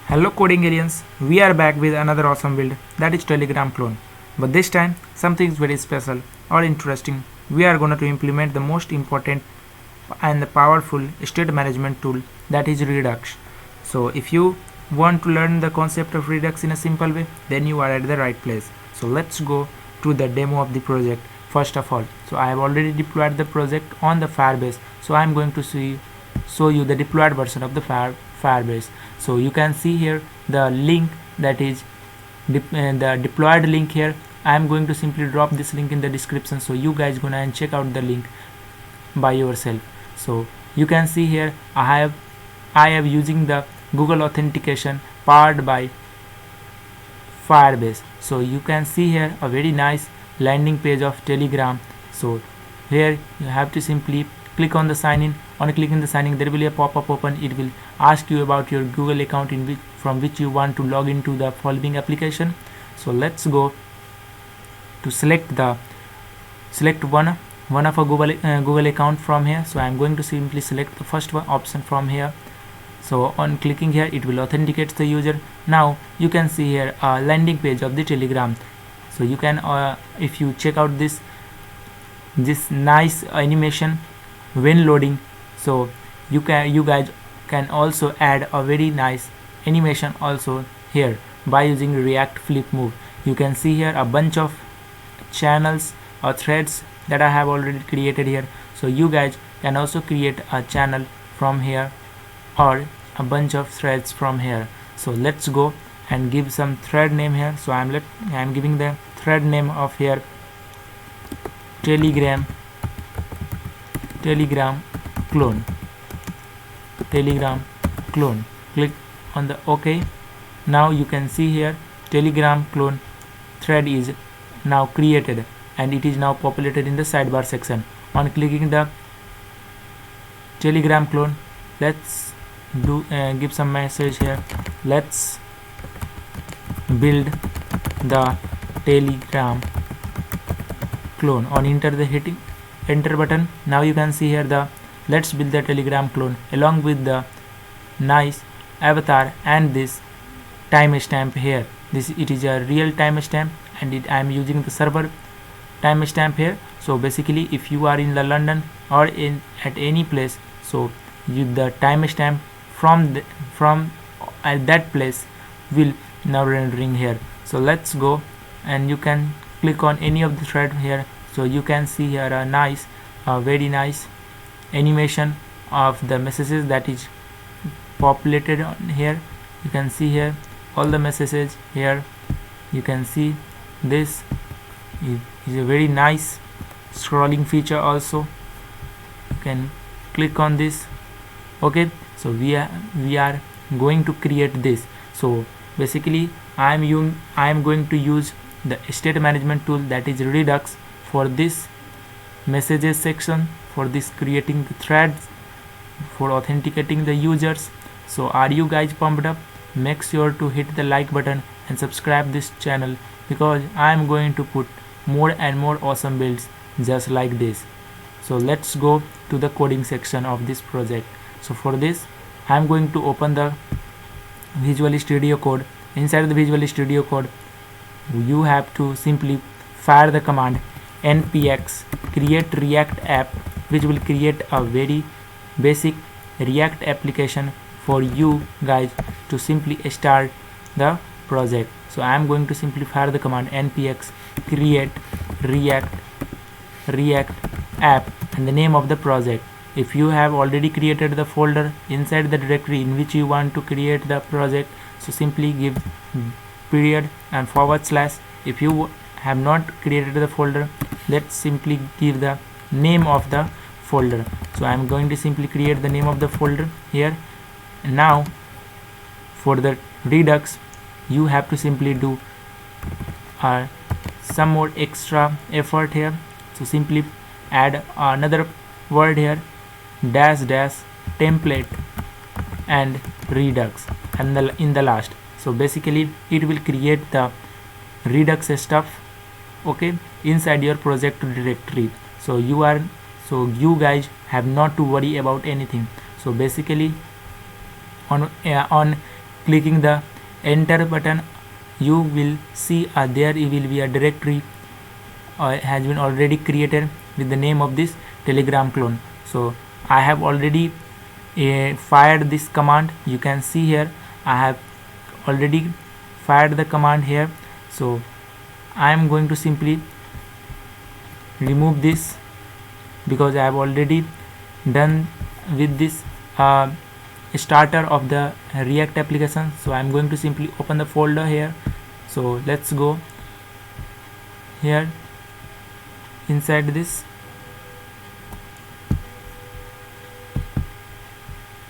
Hello coding aliens, we are back with another awesome build that is Telegram clone. But this time something is very special or interesting. We are going to implement the most important and the powerful state management tool that is Redux. So if you want to learn the concept of Redux in a simple way, then you are at the right place. So let's go to the demo of the project first of all. So I have already deployed the project on the Firebase. So I am going to show you the deployed version of the Firebase. So you can see here the link that is the deployed link here. I am going to simply drop this link in the description, so you guys gonna and check out the link by yourself. So you can see here I have using the Google authentication powered by Firebase. So you can see here a very nice landing page of Telegram. So here you have to simply click on the sign in. On clicking the sign in, there will be a pop-up open. It will ask you about your Google account from which you want to log into the following application. So let's go to select one of a Google account from here. So I am going to simply select the first one option from here. So on clicking here, it will authenticate the user. Now you can see here a landing page of the Telegram. So you can if you check out this nice animation when loading, so you guys can also add a very nice animation also here by using React Flip Move. You can see here a bunch of channels or threads that I have already created here. So you guys can also create a channel from here or a bunch of threads from here. So let's go and give some thread name here. So I'm giving the thread name of here Telegram clone. Click on the OK. Now you can see here Telegram clone thread is now created and it is now populated in the sidebar section. On clicking the Telegram clone, let's give some message here. Let's build the Telegram clone. On hitting enter button, now you can see here the let's build the Telegram clone along with the nice avatar and this timestamp here. It is a real timestamp and I am using the server timestamp here. So basically if you are in the London or at any place, so the timestamp from at that place will now rendering here. So let's go and you can click on any of the thread here. So you can see here a very nice animation of the messages that is populated on here. You can see here all the messages here. You can see this is a very nice scrolling feature also. You can click on this. Okay, so we are going to create this. So basically I am going to use the state management tool that is Redux for this messages section, for this creating the threads, for authenticating the users. So are you guys pumped up? Make sure to hit the like button and subscribe this channel because I am going to put more and more awesome builds just like this. So let's go to the coding section of this project. So for this I am going to open the Visual Studio Code. Inside the Visual Studio Code you have to simply fire the command npx create react app, which will create a very basic React application for you guys to simply start the project. So I am going to simply fire the command npx create react app and the name of the project. If you have already created the folder inside the directory in which you want to create the project, so simply give period and /. If you have not created the folder, let's simply give the name of the folder. So I am going to simply create the name of the folder here. Now for the Redux you have to simply do some more extra effort here. So simply add another word here --template and Redux and in the last. So basically it will create the Redux stuff, okay, inside your project directory. So you guys have not to worry about anything. So basically on clicking the enter button, you will see there will be a directory has been already created with the name of this Telegram clone. So I have already fired this command. You can see here I have already fired the command here. So I am going to simply remove this because I have already done with this starter of the React application. So I am going to simply open the folder here. So let's go here. Inside this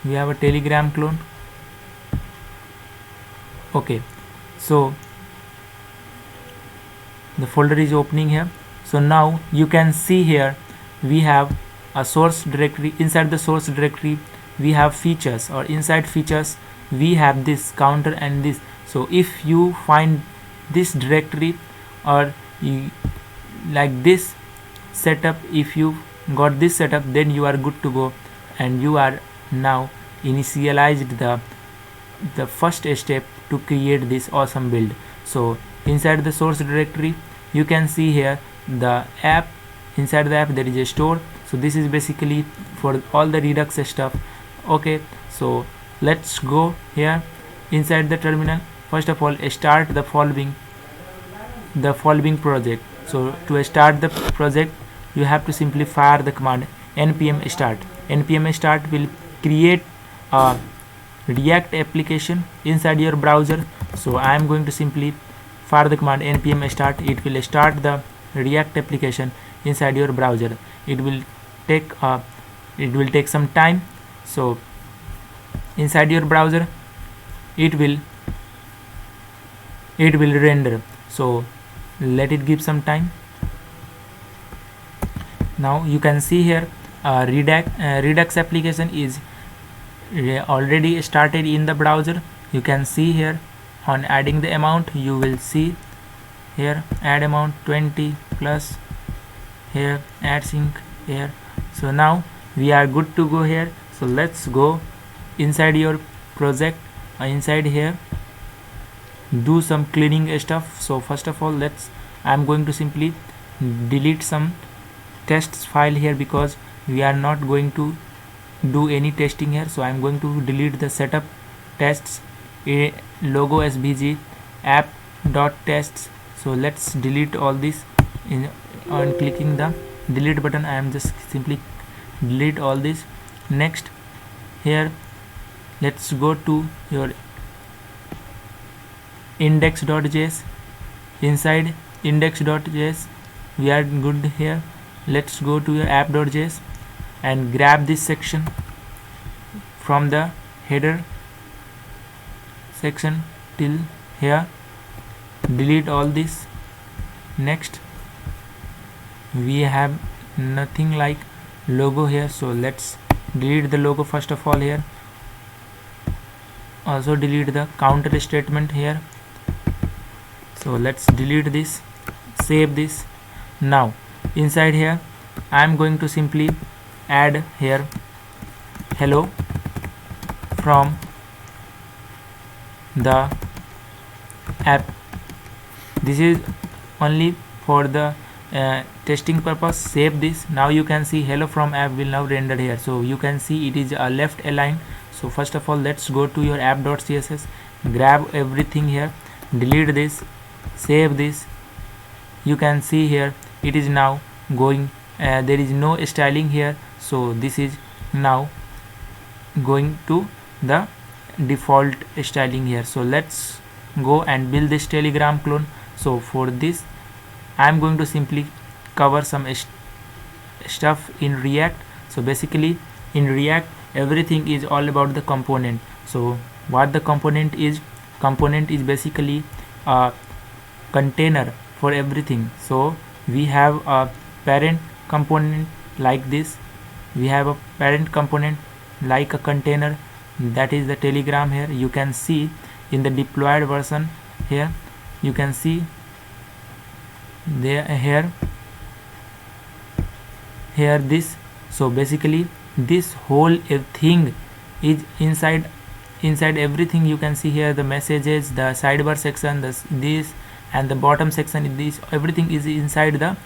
we have a Telegram clone. Okay, so the folder is opening here. So now you can see here we have a source directory. Inside the source directory we have features, or inside features we have this counter and this. So if you find this directory or like this setup, if you got this setup, then you are good to go and you are now initialized the first step to create this awesome build. So inside the source directory you can see here the app. Inside the app there is a store. So this is basically for all the Redux stuff. Okay, so let's go here inside the terminal. First of all, start the following project. So to start the project you have to simply fire the command npm start. Npm start will create a React application inside your browser. So I am going to simply fire the command npm start. It will start the React application inside your browser. It will take some time. So inside your browser it will render. So let it give some time. Now you can see here Redux application is already started in the browser. You can see here on adding the amount, you will see here add amount 20 plus, here add sync here. So now we are good to go here. So let's go inside your project. Inside here do some cleaning stuff. So first of all I am going to simply delete some tests file here because we are not going to do any testing here. So I am going to delete the setup tests, a logo svg app.tests. So let's delete all this. On clicking the delete button, I am just simply delete all this. Next here let's go to your index.js. Inside index.js we are good here. Let's go to your app.js and grab this section from the header section till here. Delete all this. Next we have nothing like logo here, so let's delete the logo first of all here. Also delete the counter statement here. So let's delete this, save this. Now inside here I am going to simply add here hello from the app. This is only for the testing purpose. Save this. Now you can see hello from app will now render here. So you can see it is a left align. So first of all let's go to your app.css, grab everything here, delete this, save this. You can see here it is now going, there is no styling here. So this is now going to the default styling here. So let's go and build this Telegram clone. So for this I am going to simply cover some stuff in React. So basically in React everything is all about the component. So what the component is basically a container for everything. So we have a parent component like this, we have a parent component like a container, that is the Telegram here. You can see in the deployed version here, you can see there here this. So basically this whole thing is inside inside everything you can see here the messages, the sidebar section, this and the bottom section, this everything is inside the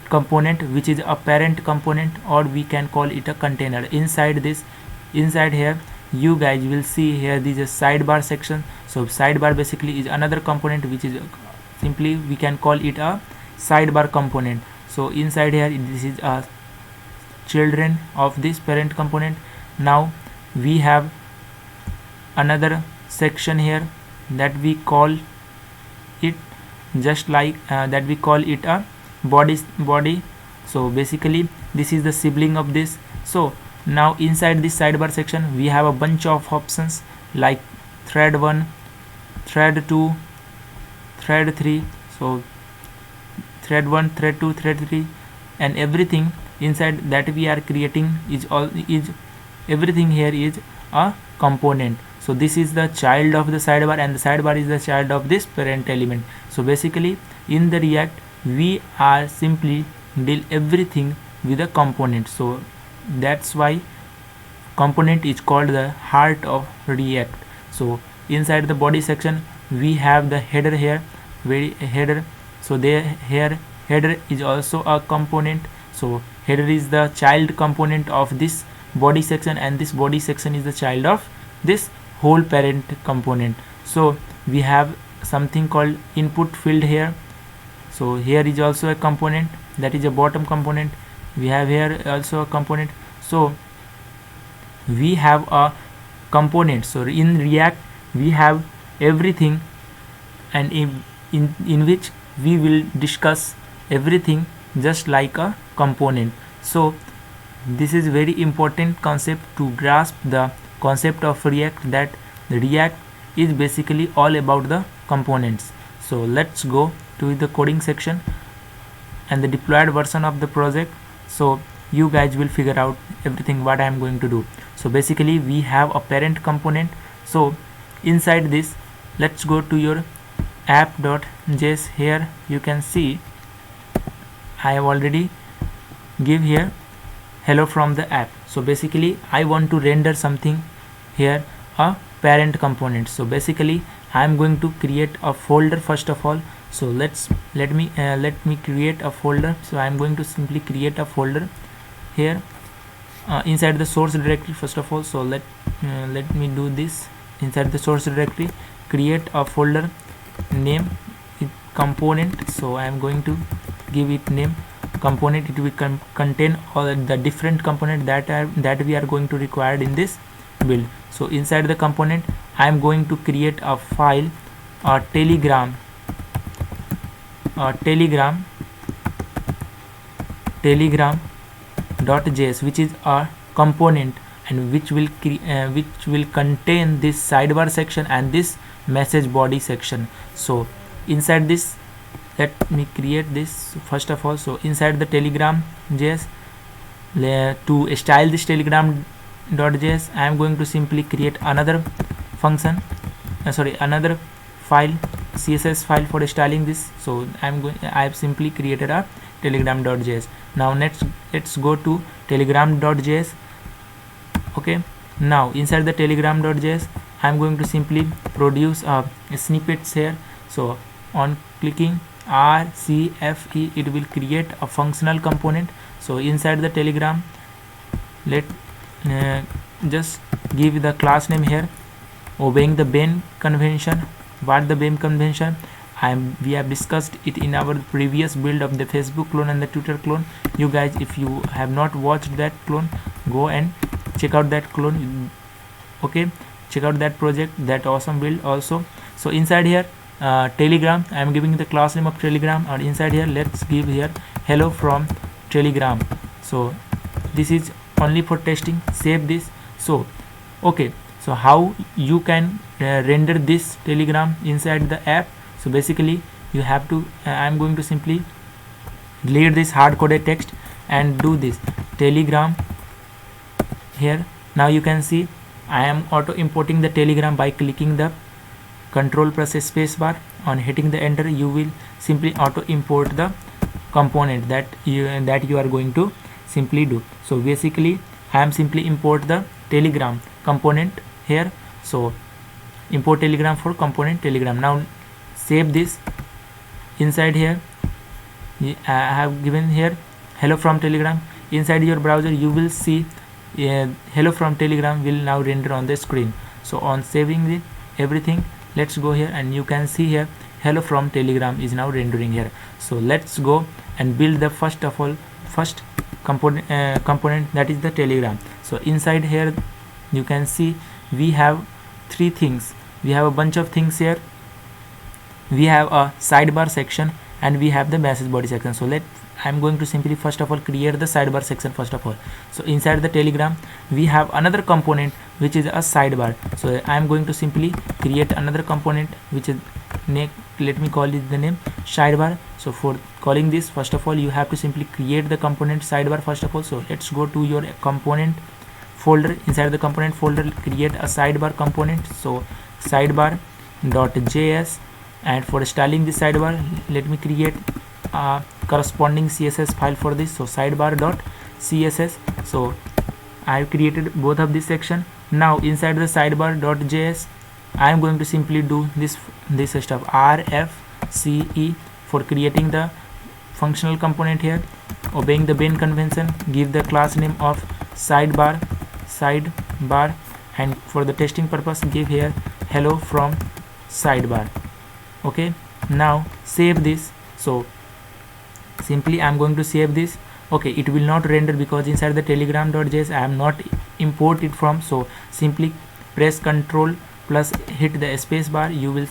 component, which is a parent component, or we can call it a container. Inside here you guys will see here this is a sidebar section. So sidebar basically is another component which is simply we can call it a sidebar component. So inside here this is a children of this parent component. Now we have another section here that we call it just like that we call it a body. So basically this is the sibling of this. So now inside this sidebar section we have a bunch of options like thread 1, thread 2, thread 3. So thread 1, thread 2, thread 3, and everything inside that we are creating is everything here is a component. So this is the child of the sidebar, and the sidebar is the child of this parent element. So basically in the React we are simply deal everything with a component. So that's why component is called the heart of React. So inside the body section we have the header here, header. So header is also a component. So header is the child component of this body section, and this body section is the child of this whole parent component. So we have something called input field here. So here is also a component, that is a bottom component. We have here also a component. So we have a component. So in React we have everything, and in which we will discuss everything just like a component. So this is very important concept to grasp the concept of React, that the React is basically all about the components. So let's go to the coding section and the deployed version of the project. So you guys will figure out everything what I am going to do. So basically we have a parent component. So inside this, let's go to your app.js. Here you can see I have already give here hello from the app. So basically I want to render something here, a parent component. So basically I am going to create a folder first of all. So let me create a folder. So I am going to simply create a folder here inside the source directory first of all. So let me do this. Inside the source directory, create a folder, name it component. So I am going to give it name component. It will contain all the different component that we are going to require in this build. So inside the component I am going to create a file, a telegram .js, which is a component, and which will contain this sidebar section and this message body section. So inside this, let me create this first of all. So inside the telegram.js, to style this telegram.js, I am going to simply create another function, another file, CSS file for styling this. So I have simply created a telegram.js. Now let's go to telegram.js. Okay, now inside the telegram.js I am going to simply produce snippets here. So on clicking RCFE, it will create a functional component. So inside the telegram, let just give the class name here, obeying the BAME convention. What the BAME convention? We have discussed it in our previous build of the Facebook clone and the Twitter clone. You guys, if you have not watched that clone, go and check out that clone. Okay, check out that project, that awesome build also. So inside here telegram, I am giving the class name of telegram, and inside here let's give here hello from telegram. So this is only for testing. Save this. So okay, so how you can render this telegram inside the app? So basically you have to I am going to simply delete this hard-coded text and do this telegram here. Now you can see I am auto importing the telegram by clicking the control plus space bar. On hitting the enter, you will simply auto import the component that you are going to simply do. So basically I am simply import the telegram component here. So import Telegram for component Telegram. Now save this. Inside here I have given here hello from Telegram. Inside your browser you will see hello from Telegram will now render on the screen. So on saving it everything, let's go here and you can see here hello from Telegram is now rendering here. So let's go and build the first component, that is the Telegram. So inside here you can see we have three things. We have a bunch of things here. We have a sidebar section and we have the message body section. So I'm going to simply first of all create the sidebar section first of all. So inside the Telegram we have another component which is a sidebar. So I'm going to simply create another component which is let me call it the name sidebar. So for calling this, first of all you have to simply create the component sidebar first of all. So let's go to your component folder. Inside the component folder create a sidebar component. So sidebar.js, and for styling this sidebar let me create a corresponding CSS file for this. So sidebar.css. so I have created both of this section. Now inside the sidebar.js I am going to simply do this stuff RFCE for creating the functional component here, obeying the main convention, give the class name of sidebar, and for the testing purpose give here hello from sidebar. Okay, now save this. So simply I am going to save this. Okay, it will not render because inside the telegram.js I am not imported from. So simply press Ctrl plus hit the space bar, you will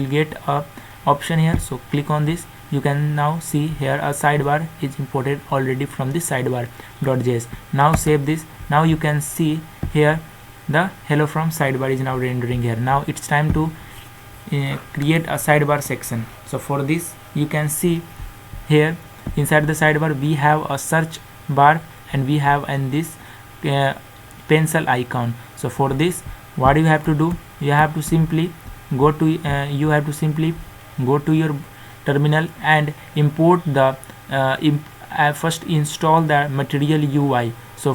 get a option here. So click on this. You can now see here a sidebar is imported already from the sidebar.js. Now save this. Now you can see here the hello from sidebar is now rendering here. Now it's time to create a sidebar section. So for this you can see here inside the sidebar we have a search bar and we have this pencil icon. So for this what you have to do, you have to simply go to your terminal and import the first install the Material UI. So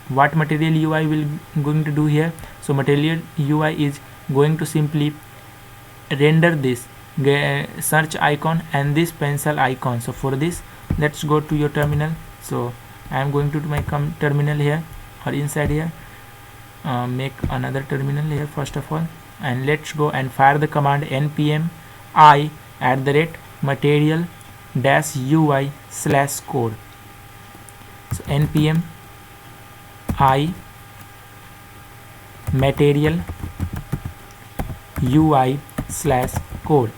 what Material UI will going to do here? So Material UI is going to simply render this search icon and this pencil icon. So for this let's go to your terminal. So I am going to my terminal here, or inside here make another terminal here first of all, and let's go and fire the command npm I @material-ui/code. so npm I material-ui/code.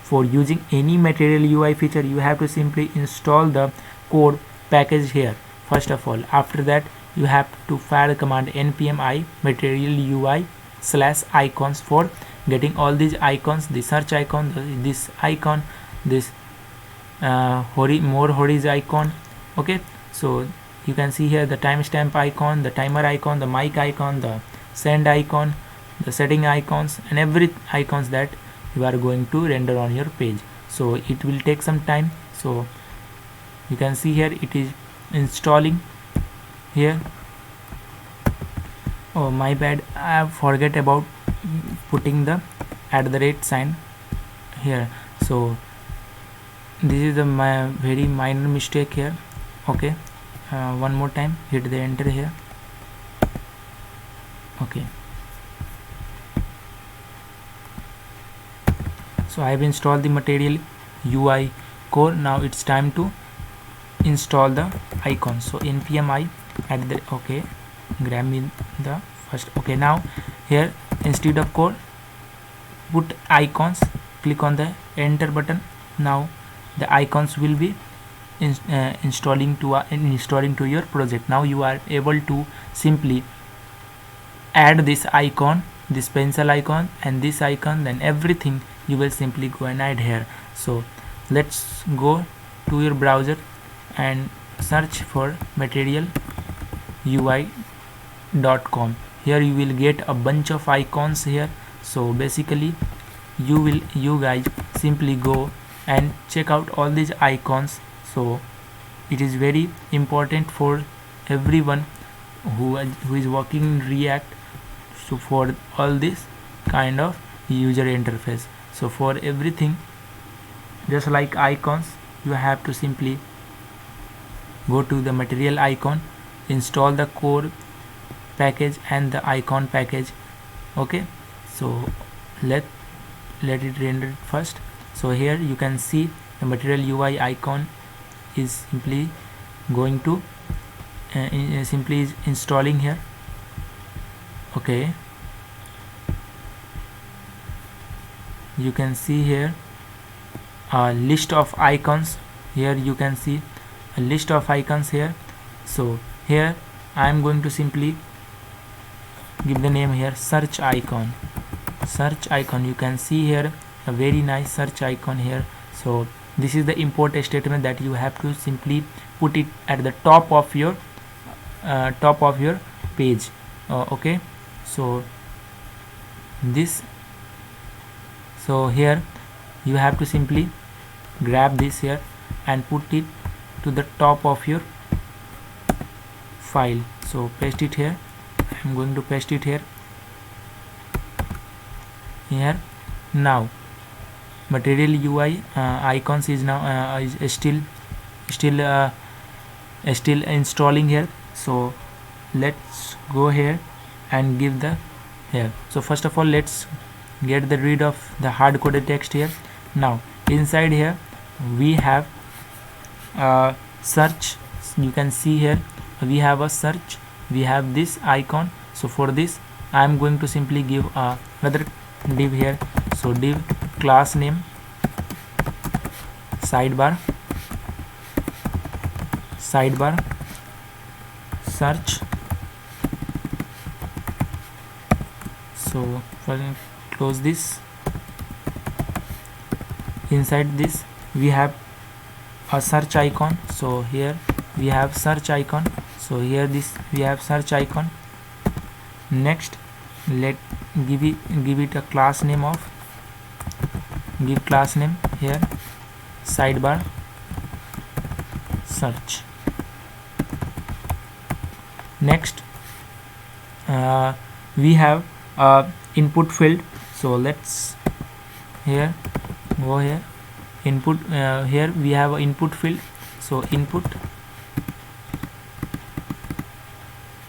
For using any Material UI feature you have to simply install the code package here first of all. After that you have to fire the command npm I material-ui/icons for getting all these icons, the search icon, this icon, this more horizon icon. Okay, so you can see here the timestamp icon, the timer icon, the mic icon, the send icon, the setting icons, and every icons that you are going to render on your page. So it will take some time. So you can see here it is installing here. Oh my bad, I have forget about putting the @ sign here. So this is my very minor mistake here. Okay, one more time hit the enter here. Okay, so I have installed the Material UI core. Now it's time to install the icons. So npm I okay, grab me the first. Okay, now here instead of code put icons, click on the enter button. Now the icons will be installing to your project. Now you are able to simply add this icon, this pencil icon and this icon, then everything you will simply go and add here. So let's go to your browser and search for materialui.com. Here you will get a bunch of icons here. So basically you guys simply go and check out all these icons. So it is very important for everyone who is working in React. So for all this kind of user interface, so for everything, just like icons, you have to simply go to the material icon, install the core package and the icon package. Okay, so let it render first. So here you can see the material UI icon is simply going to simply is installing here. Okay, you can see here a list of icons. Here you can see a list of icons here. So here I am going to simply give the name here search icon. Search icon, you can see here a very nice search icon here. So this is the import statement that you have to simply put it at the top of your page. Okay, so this, so here you have to simply grab this here and put it to the top of your file. So paste it here. I'm going to paste it here. Now material UI icons is now is still installing here. So let's go here and give the here. So first of all, let's get the rid of the hard coded text here. Now inside here we have search. You can see here we have a search, we have this icon. So for this I am going to simply give another div here. So div class name sidebar search. So close this. Inside this we have a search icon. So here we have search icon. So here this we have search icon. Next let give it a class name of, give class name here sidebar search. Next we have input field. So let's here go here input. Here we have an input field. So input.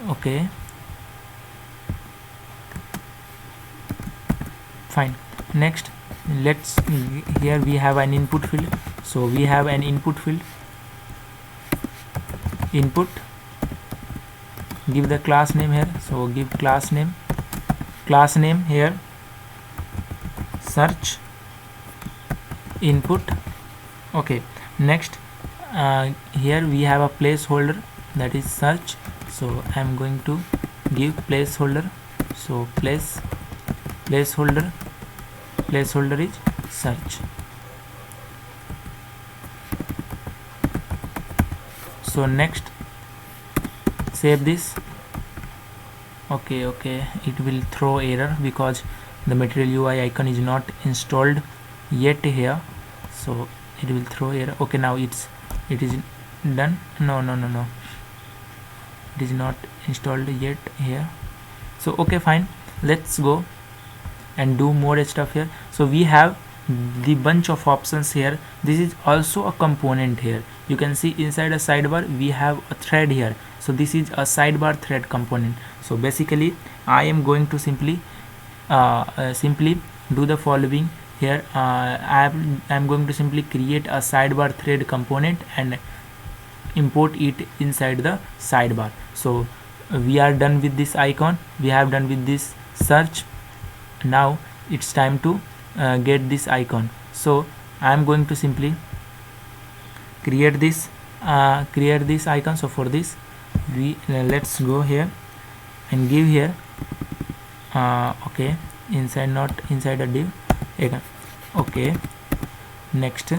Okay, fine. Next let's, here we have an input field. So we have an input field, input, give the class name here. So give class name here search input. Okay, next here we have a placeholder, that is search. So I am going to give placeholder. So placeholder is search. So next save this. Okay, it will throw error because the material UI icon is not installed yet here. So it will throw error. Okay, now it is done. No, it is not installed yet here. So okay, fine, let's go and do more stuff here. So we have the bunch of options here. This is also a component here. You can see inside a sidebar we have a thread here. So this is a sidebar thread component. So basically I am going to simply do the following here. I am going to simply create a sidebar thread component and import it inside the sidebar. So we are done with this icon, we have done with this search. Now it's time to get this icon. So I am going to simply create this icon. So for this we let's go here and give here okay, inside, not inside a div again. Okay, next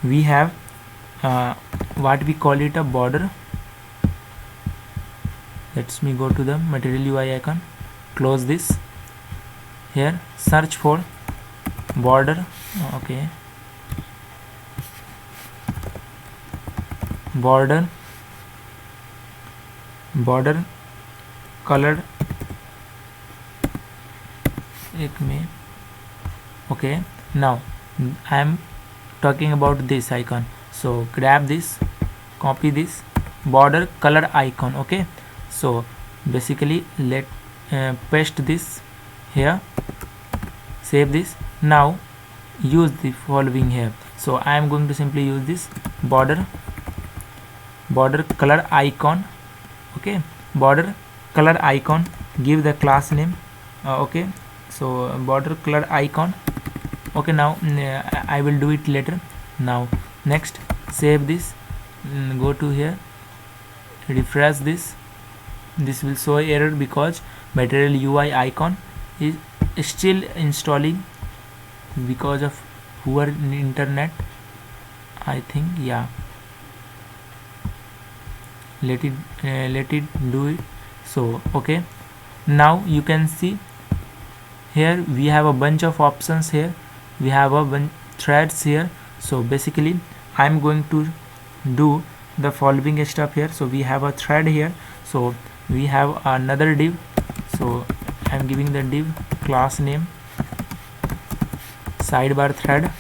we have what we call it a border. Let me go to the material UI icon, close this. Here search for border. Okay, border color एक में. Okay, now I am talking about this icon. So grab this, copy this border color icon. Okay, so basically let paste this here, save this. Now use the following here. So I am going to simply use this border color icon. Okay, border color icon, give the class name. Okay, so border color icon. Okay, now I will do it later. Now next, save this, go to here, refresh this. This will show error because Material UI icon is still installing because of poor internet, I think. Yeah, let it do it. So okay, now you can see here we have a bunch of options here, we have a bunch threads here. So basically I am going to do the following stuff here. So we have a thread here, so we have another div. So I am giving the div class name sidebar thread,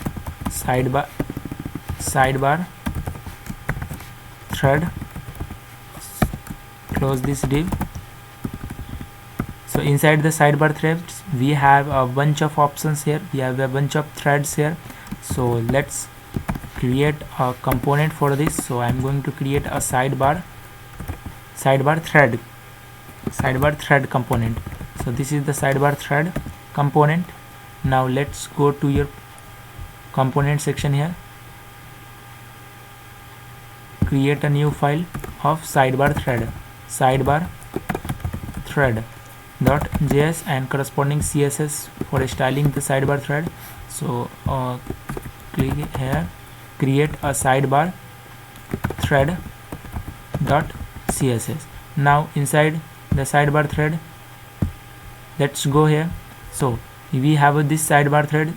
sidebar thread. Close this div. So inside the sidebar threads we have a bunch of options here, we have a bunch of threads here. So let's create a component for this. So I'm going to create a sidebar thread component. So this is the sidebar thread component. Now let's go to your component section here, create a new file of sidebar thread .js and corresponding CSS for styling the sidebar thread. So click here, create a sidebar thread .css. Now inside the sidebar thread, let's go here. So we have this sidebar thread,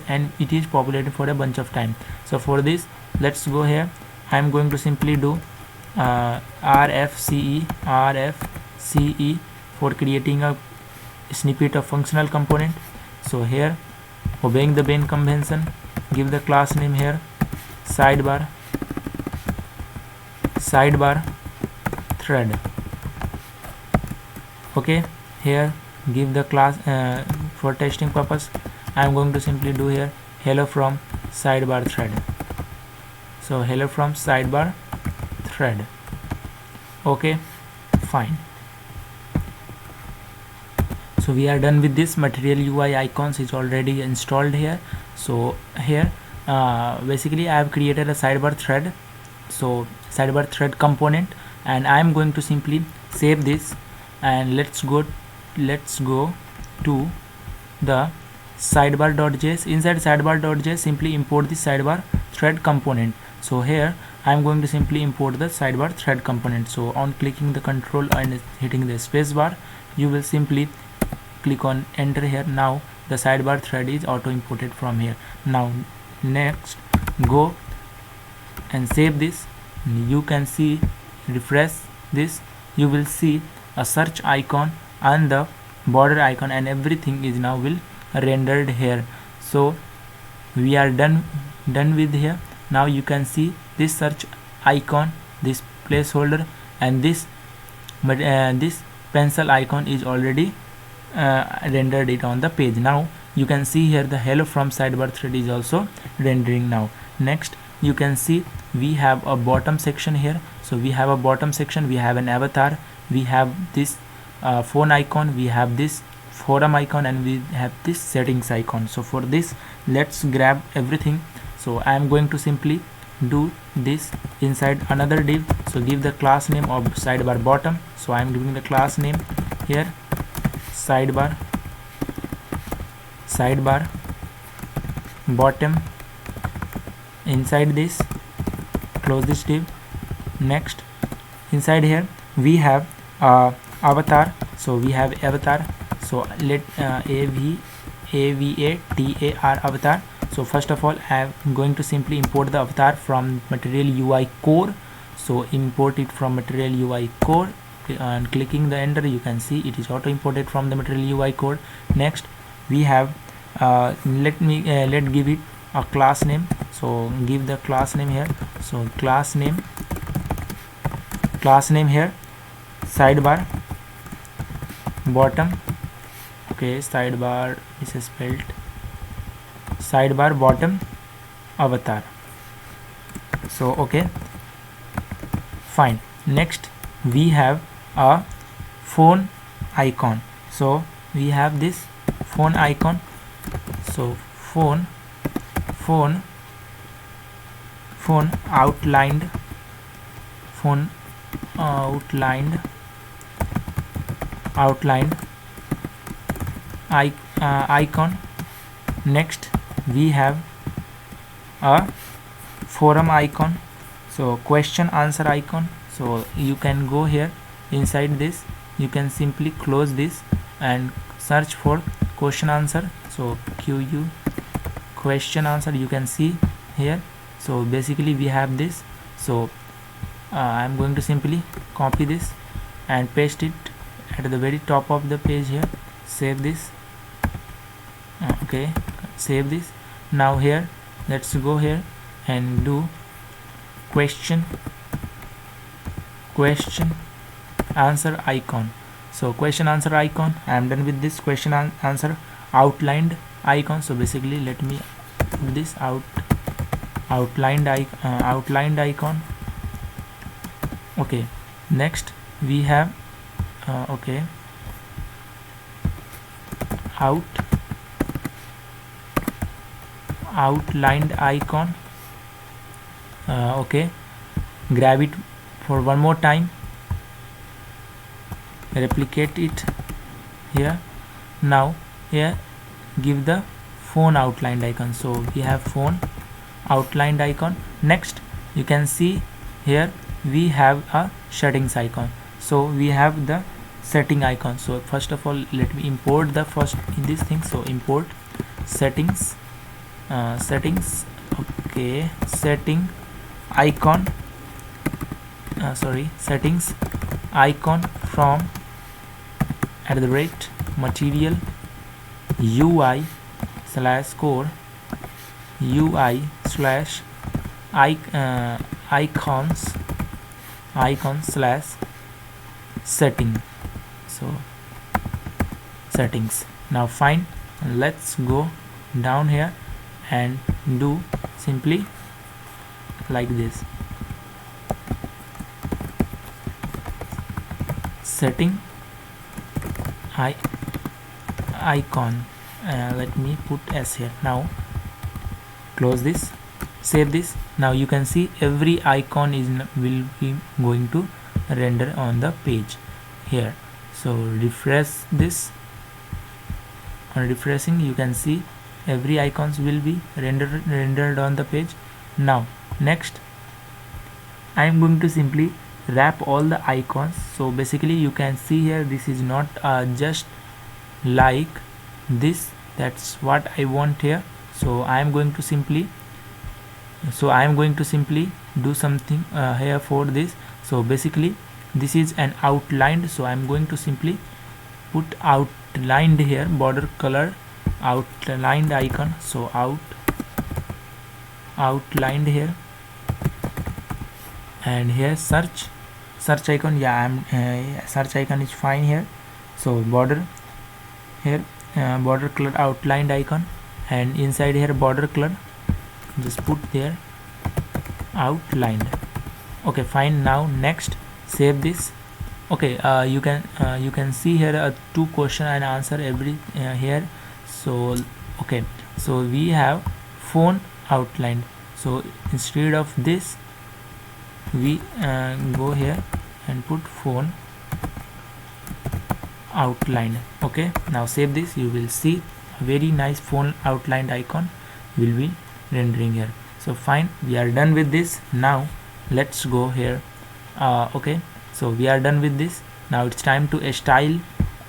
and it is populated for a bunch of time. So for this, let's go here. I am going to simply do RFCE for creating a snippet of functional component. So here, obeying the main convention, give the class name here sidebar thread. Okay, here give the class for testing purpose. I am going to simply do here hello from sidebar thread. So hello from sidebar thread. Okay, fine. So we are done with this. Material UI icons is already installed here. So here basically I have created a sidebar thread, so sidebar thread component, and I am going to simply save this, and let's go to the sidebar.js. Inside sidebar.js, simply import the sidebar thread component. So here I am going to simply import the sidebar thread component. So on clicking the control and hitting the space bar, you will simply click on enter here. Now the sidebar thread is auto imported from here. Now next, go and save this. You can see, refresh this, you will see a search icon and the border icon, and everything is now will rendered here. So we are done with here. Now you can see this search icon, this placeholder, and this pencil icon is already rendered it on the page. Now you can see here the hello from sidebar thread is also rendering now. Next, you can see we have a bottom section here. So we have a bottom section, we have an avatar, we have this phone icon, we have this forum icon, and we have this settings icon. So for this, let's grab everything. So I am going to simply do this inside another div. So give the class name of sidebar bottom. So I am giving the class name here sidebar bottom. Inside this, close this div. Next, inside here we have avatar. So we have avatar. So let avatar avatar. So first of all, I am going to simply import the avatar from Material UI core. So import it from Material UI core, and clicking the enter, you can see it is auto imported from the Material UI code. Next we have let give it a class name. So give the class name here. So class name here, sidebar bottom, okay, sidebar is spelled sidebar bottom avatar. So okay, fine. Next we have a phone icon. So we have this phone icon. So phone outlined icon. Next we have a forum icon. So question answer icon. So you can go here inside this, you can simply close this and search for question answer. So QU question answer, you can see here. So basically we have this. So I'm going to simply copy this and paste it at the very top of the page here. Save this. Okay, save this. Now here let's go here and do question answer icon. So question answer icon, I am done with this question answer outlined icon. So basically let me put this outlined icon. Okay, next we have okay, outlined icon. Okay, grab it for one more time, replicate it here. Now here give the phone outlined icon. So we have phone outlined icon. Next you can see here we have a settings icon. So we have the setting icon. So first of all let me import the first this thing. So import settings, okay, setting icon, settings icon from @material UI / core UI / icons / setting. So settings. Now fine, let's go down here and do simply like this. Setting icon, let me put S here. Now close this, save this. Now you can see every icon will be going to render on the page here. So refresh this. On refreshing you can see every icons will be rendered on the page. Now next I am going to simply wrap all the icons. So basically you can see here this is not just like this, that's what I want here. So I am going to simply do something here for this. So basically this is an outlined, so I am going to simply put outlined here, border color outlined icon. So outlined here, and here search icon. Yeah, search icon is fine here. So border here, border color outlined icon, and inside here border color just put there outlined. Okay, fine. Now next save this. Okay, you can see here two question and answer every here. So okay, so we have phone outlined. So instead of this we go here and put phone outlined. Okay, now save this. You will see a very nice phone outlined icon will be rendering here. So fine, we are done with this. Now let's go here. Okay, so we are done with this. Now it's time to style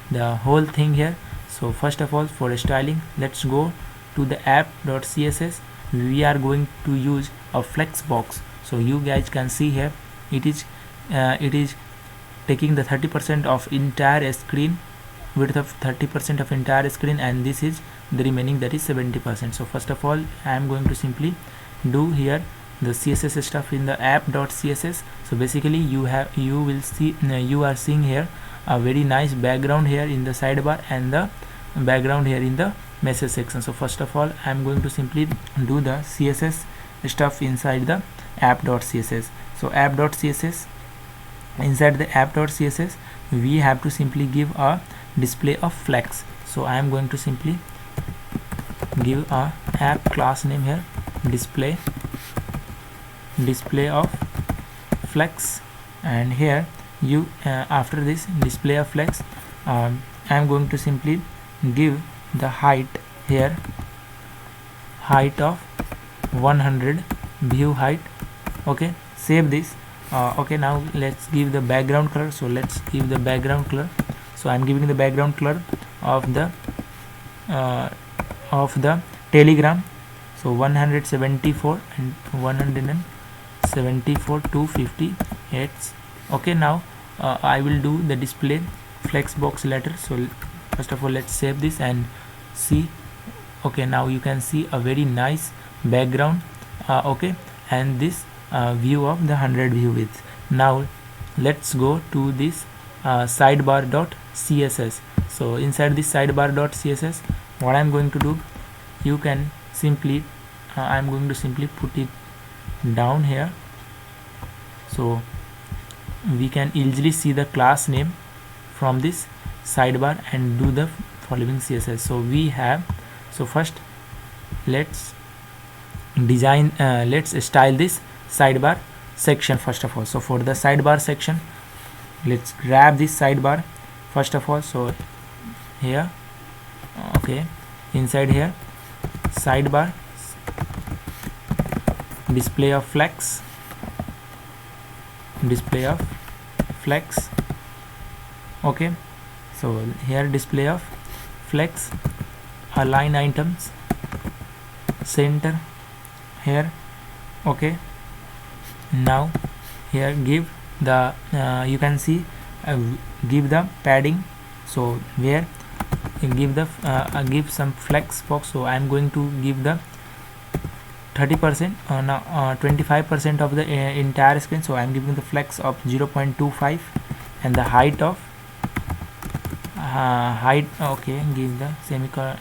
the whole thing here. So first of all, for styling, let's go to the app.css. We are going to use a flex box. So you guys can see here it is taking the 30% of entire screen, width of 30% of entire screen, and this is the remaining, that is 70%. So first of all I am going to simply do here the CSS stuff in the app.css. so basically you will see, you are seeing here a very nice background here in the sidebar and the background here in the message section. So first of all I am going to simply do the CSS stuff inside the app.css. so app.css, inside the app.css we have to simply give a display of flex. so I am going to simply give a app class name here, display of flex, and here you after this display of flex I am going to simply give the height here, height of 100 view height. Okay, save this. Okay, now let's give the background color. So let's give the background color. So I'm giving the background color of the Telegram. So 174 and 174 258. Okay, now I will do the display flexbox letter. So first of all let's save this and see. Okay, now you can see a very nice background. Okay, and this view of the 100 view width. Now let's go to this sidebar.css. so inside this sidebar.css what I'm going to do, you can simply I'm going to simply put it down here so we can easily see the class name from this sidebar and do the following CSS. so we have, so first let's design, let's style this sidebar section first of all. so for the sidebar section let's grab this sidebar first of all. so here, okay, inside here sidebar, display of flex, okay, so here display of flex, align items, center here. Okay, now here give the you can see give the padding. so where give the give some flex box. so I am going to give the 30% 25% of the entire screen. so I am giving the flex of 0.25 and the height of okay, give the semicolon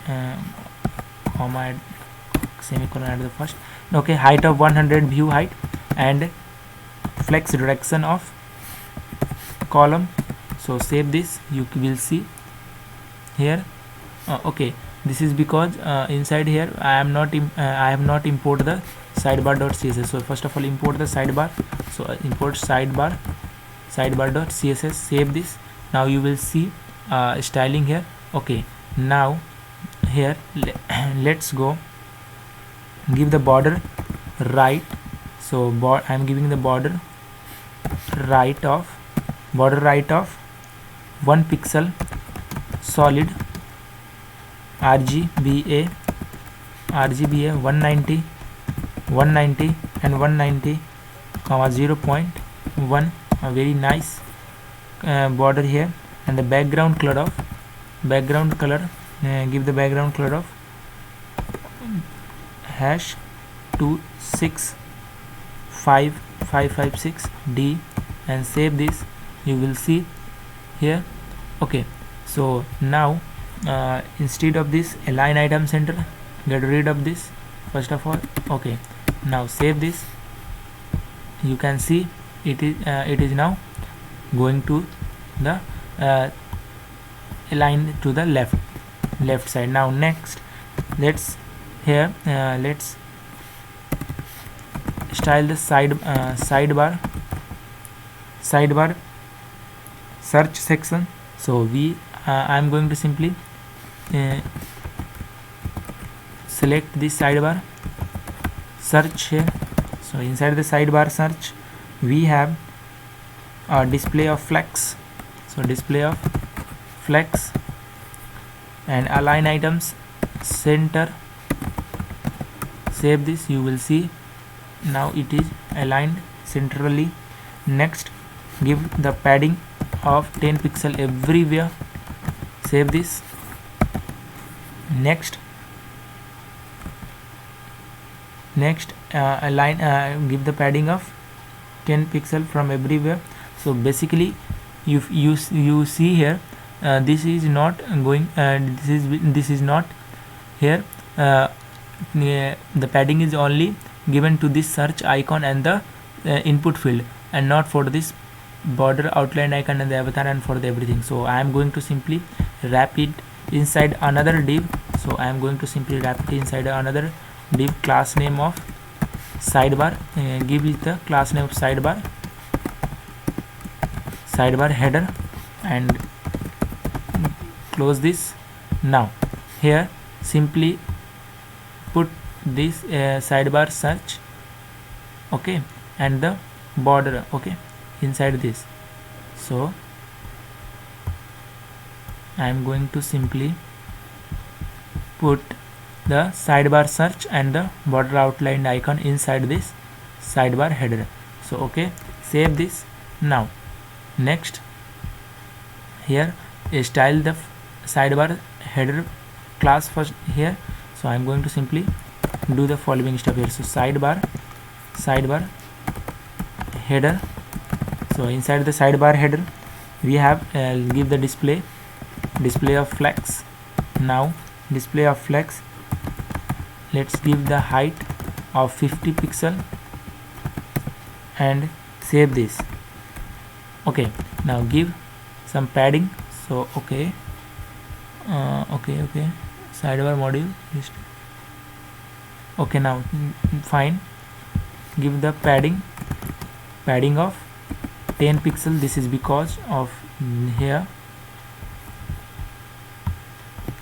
semicolon at the first. Okay, height of 100 view height and flex direction of column. so save this, you will see here. Okay, this is because inside here I have not import the sidebar.css. so first of all import the sidebar. so import sidebar.css, save this. now you will see styling here. Okay, now here let's go give the border right. so I am giving the border right of 1 pixel solid RGBA 190 and 190 comma 0.1, a very nice border here. and the background color of give the background color of hash 265556D and save this, you will see here. Okay, so now instead of this align item center, get rid of this first of all. Okay, now save this, you can see it is now going to the align to the left side. now next let's here let's style the sidebar search section. so we I am going to simply select this sidebar search here. so inside the sidebar search we have a display of flex. so display of flex and align items center, save this, you will see now it is aligned centrally. next give the padding of 10 pixel everywhere. Save this. Next align, give the padding of 10 pixel from everywhere. So basically you see here, this is not going, this is not here, the padding is only given to this search icon and the input field, and not for this border outline icon and the avatar and for the everything. So I am going to simply wrap it inside another div. So I am going to simply wrap it inside another div, class name of sidebar, give it the class name of sidebar header, and close this. Now here simply put this sidebar search, okay, and the border, okay, inside this. So I am going to simply put the sidebar search and the border outlined icon inside this sidebar header. So okay, save this. Now next here style the sidebar header class first here. So I am going to simply do the following stuff here. So sidebar header. So inside the sidebar header we have give the display of flex. Now display of flex, let's give the height of 50 pixel and save this. Okay, now give some padding. So okay, okay, sidebar module, okay, now fine, give the padding of 10 pixel. This is because of here,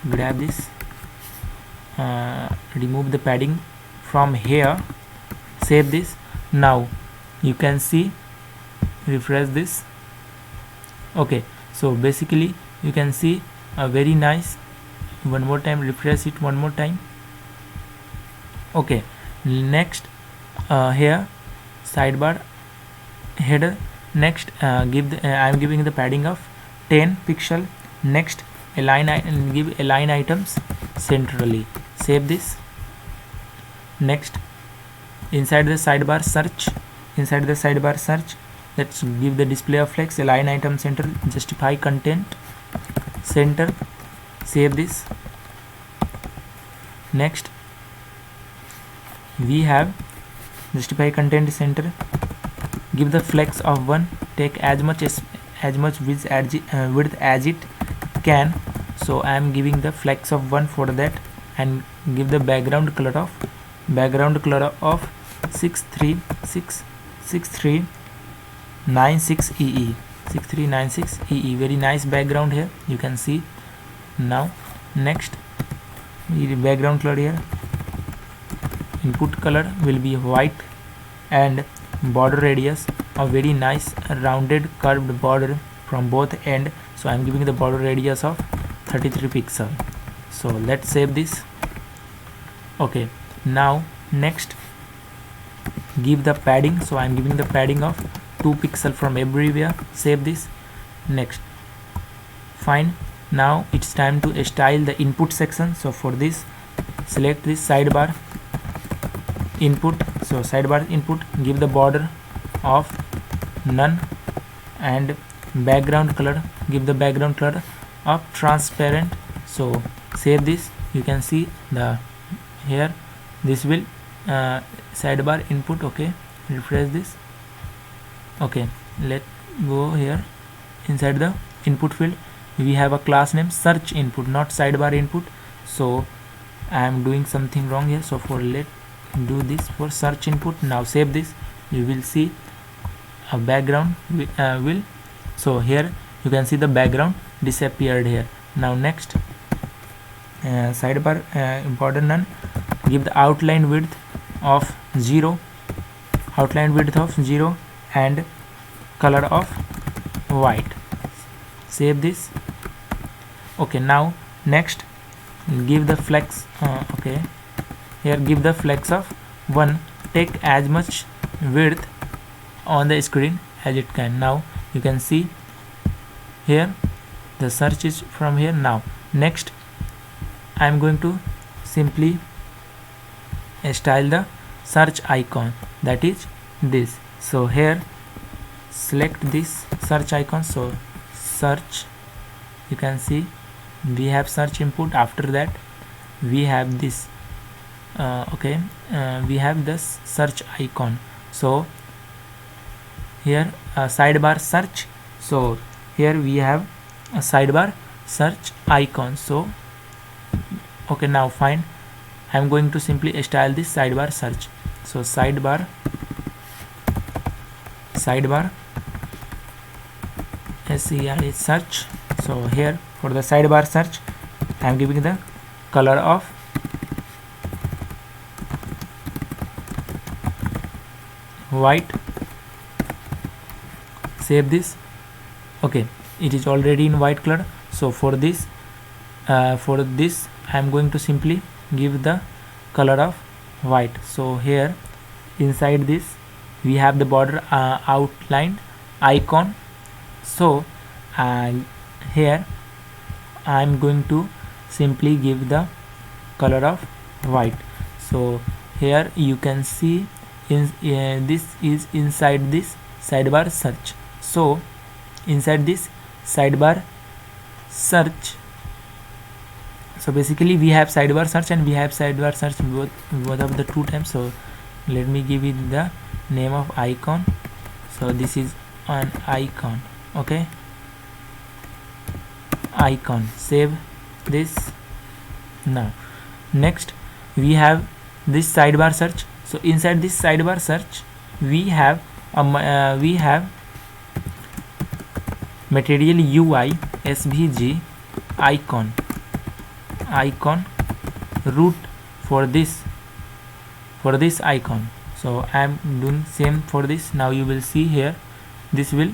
grab this, remove the padding from here, save this. Now you can see, refresh this. Okay, so basically you can see a very nice, one more time, refresh it one more time. Okay, next here sidebar header, next give the, I am giving the padding of 10 pixel. Next give align items centrally, save this. Next inside the sidebar search, let's give the display of flex, align item center, justify content center, save this. Next we have justify content center, give the flex of 1, take as much width as it can. So I am giving the flex of 1 for that, and give the background color of 6396 EE. Very nice background here, you can see. Now next background color here, input color will be white, and border radius a very nice rounded curved border from both end. So I am giving the border radius of 33 pixel. So let's save this. Okay, now next give the padding. So I am giving the padding of 2 pixel from everywhere, save this. Next fine, now it's time to style the input section. So for this select this sidebar input. So sidebar input, give the border of none, and background color, give the background color of transparent. So save this. You can see the here this will sidebar input. Okay, refresh this. Okay, let's go here inside the input field. We have a class name search input, not sidebar input. So I am doing something wrong here. So for let do this for search input. Now save this. You will see a background will, so here you can see the background disappeared here. Now next sidebar border none, give the outline width of 0, and color of white, save this. Okay, now next give the flex, okay, here give the flex of 1, take as much width on the screen as it can. Now you can see here the search is from here. Now next I am going to simply style the search icon, that is this. So here select this search icon, so search, you can see we have search input. After that we have this we have this search icon. So here sidebar search, so here we have a sidebar search icon. So okay, now fine, I am going to simply style this sidebar search. So sidebar search. So here for the sidebar search I am giving the color of white. Save this. Okay, it is already in white color. So for this I am going to simply give the color of white. So here inside this we have the border outlined icon. So here I am going to simply give the color of white. So here you can see this is inside this sidebar search. So inside this sidebar search, so basically we have sidebar search and we have sidebar search both of the two times. So let me give it the name of icon. So this is an icon. Okay, icon. Save this. Now next we have this sidebar search. So inside this sidebar search we have material UI SVG icon root for this icon. So I am doing same for this. Now you will see here this will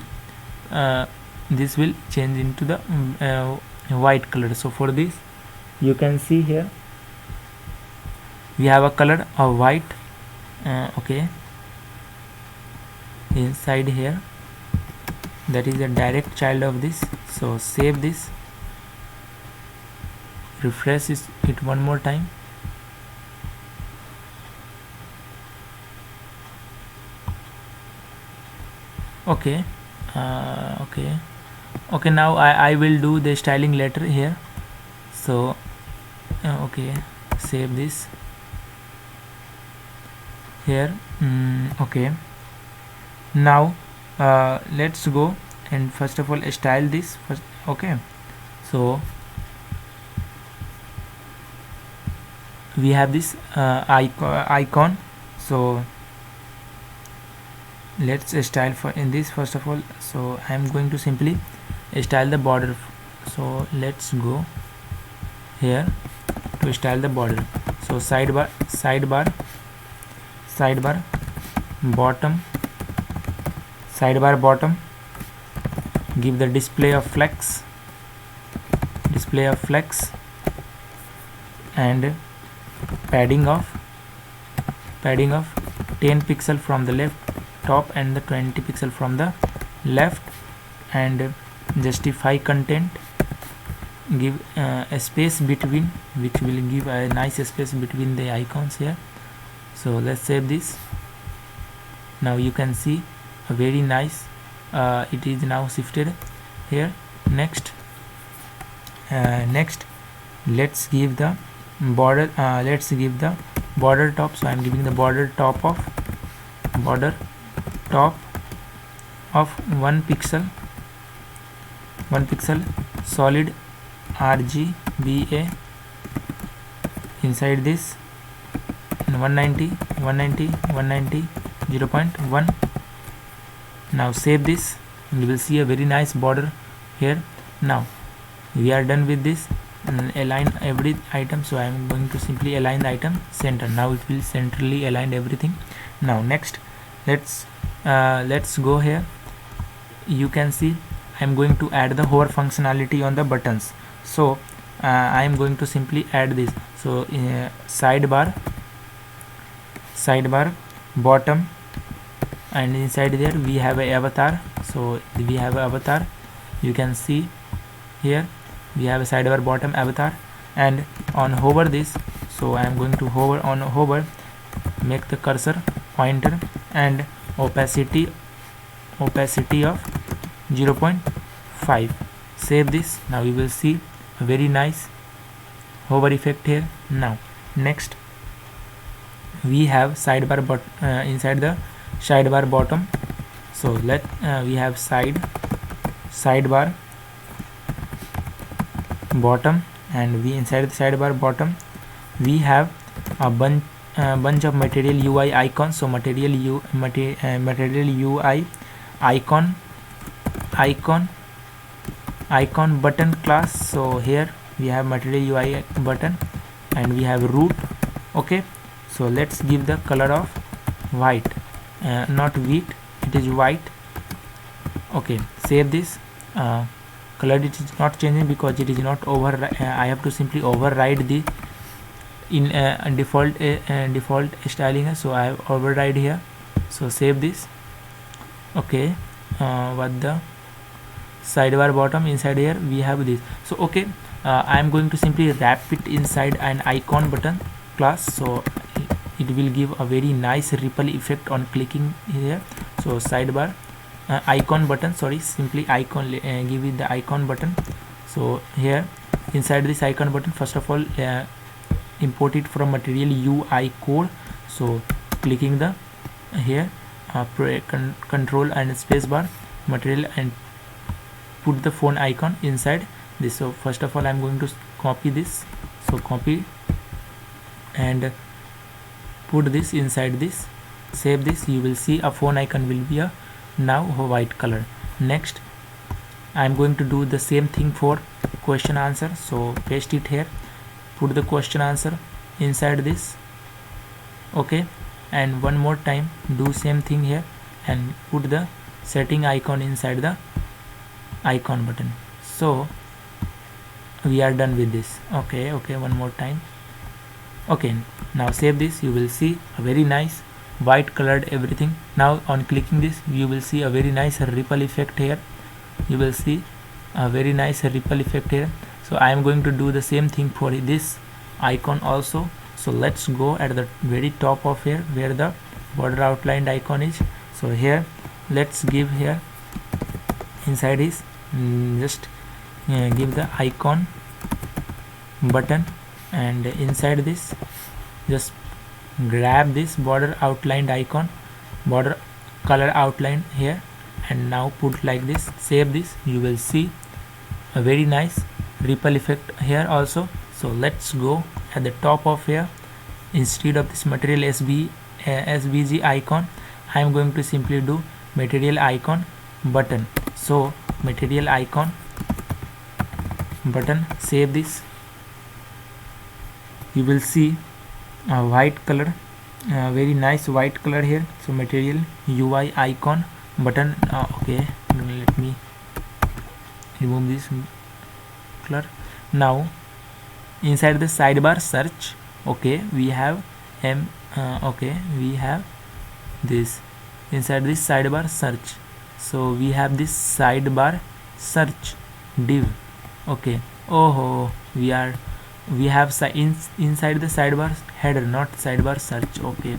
change into the white color. So for this you can see here we have a color of white. Okay, inside here, that is a direct child of this. So save this, refresh it one more time. Okay, okay, now I will do the styling later here. So okay, save this here. Okay, now let's go and first of all style this first. Okay, so we have this icon. So let's style for in this first of all. So I am going to simply style the border. So let's go here to style the border. So sidebar bottom, give the display of flex and padding of 10 pixel from the left top and the 20 pixel from the left, and justify content, give a space between, which will give a nice space between the icons here. So let's save this. Now you can see a very nice it is now shifted here. Next let's give the border top. So I am giving the border top of 1 pixel solid RGBA inside this, and 190 0.1. Now save this, and you will see a very nice border here. Now we are done with this, and align every item. So I am going to simply align the item center. Now it will centrally align everything. Now next let's go here. You can see I am going to add the hover functionality on the buttons. So I am going to simply add this. So sidebar bottom, and inside there we have a avatar. So we have a avatar you can see here we have a sidebar bottom avatar, and on hover this, so I am going to hover on hover, make the cursor pointer and opacity of 0.5. Save this. Now you will see a very nice hover effect here. Now next we have sidebar inside the sidebar bottom, so we have sidebar bottom, and we inside the sidebar bottom we have a bunch of material UI icons. So material UI icon button class. So here we have material UI button and we have root. Okay, so let's give the color of white, not wheat, it is white. Okay, save this. Color it is not changing because it is not I have to simply override the default styling, so I have override here. So save this. Okay, what the sidebar bottom, inside here we have this. So okay, I am going to simply wrap it inside an icon button class, so it will give a very nice ripple effect on clicking here. So sidebar icon button, sorry, simply icon, give it the icon button. So here inside this icon button, first of all import it from material UI code. So clicking the here control and space bar material and put the phone icon inside this. So first of all I am going to copy this, so copy and put this inside this. Save this. You will see a phone icon will be a now white color. Next I am going to do the same thing for question answer. So paste it here, put the question answer inside this. Okay, and one more time do same thing here and put the setting icon inside the icon button. So we are done with this. Okay, one more time. Okay, now save this. You will see a very nice white colored everything. Now on clicking this you will see a very nice ripple effect here. You will see a very nice ripple effect here. So I am going to do the same thing for this icon also. So let's go at the very top of here where the border outlined icon is. So here let's give here inside is just give the icon button, and inside this just grab this border outlined icon, border color outline here, and now put like this. Save this. You will see a very nice ripple effect here also. So let's go at the top of here. Instead of this material SVG icon, I am going to simply do material icon button. So material icon button, save this. You will see a white color, very nice white color here. So material UI icon button. Okay, let me remove this color. Now inside the sidebar search, okay, we have we have this inside this sidebar search. So we have this sidebar search div. Okay, we have inside the sidebar header, not sidebar search. Okay,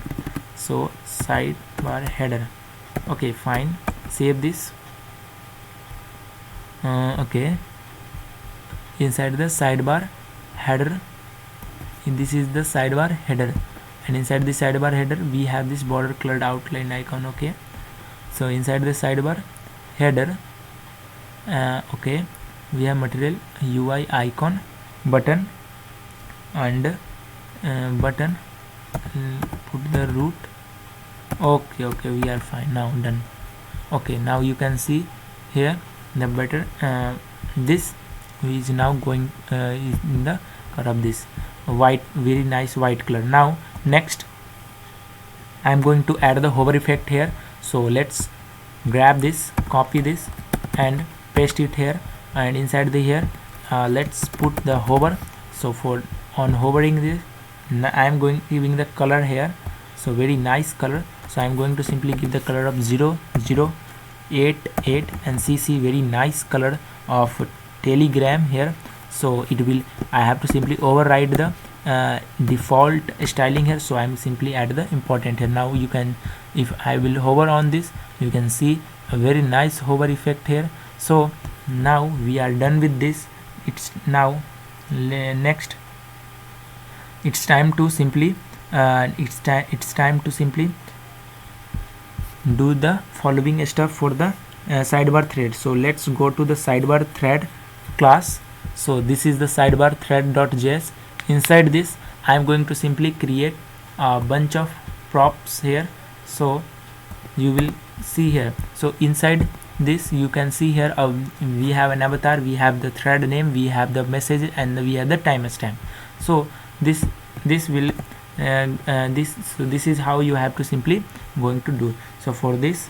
so sidebar header. Okay, fine, save this. Okay, inside the sidebar header, this is the sidebar header, and inside the sidebar header we have this border colored outline icon. Okay, so inside the sidebar header, okay, we have material UI icon button and button, put the root. Okay, we are fine now, done. Okay, now you can see here the better this is now going in the color of this white, very nice white color. Now next I am going to add the hover effect here. So let's grab this, copy this and paste it here, and inside the here let's put the hover. So for on hovering this, I am going giving the color here, so very nice color. So I am going to simply give the color of 0, 0, 8, 8 and CC, very nice color of Telegram here. So it will, I have to simply override the default styling here, so I'm simply add the important here. Now you can, if I will hover on this, you can see a very nice hover effect here. So now we are done with this. It's now next it's time to simply it's time to simply do the following stuff for the sidebar thread. So let's go to the sidebar thread class. So this is the sidebar thread.js. Inside this I am going to simply create a bunch of props here. So you will see here, so inside this you can see here we have an avatar, we have the thread name, we have the message, and we have the timestamp. So this will this is how you have to simply going to do. So for this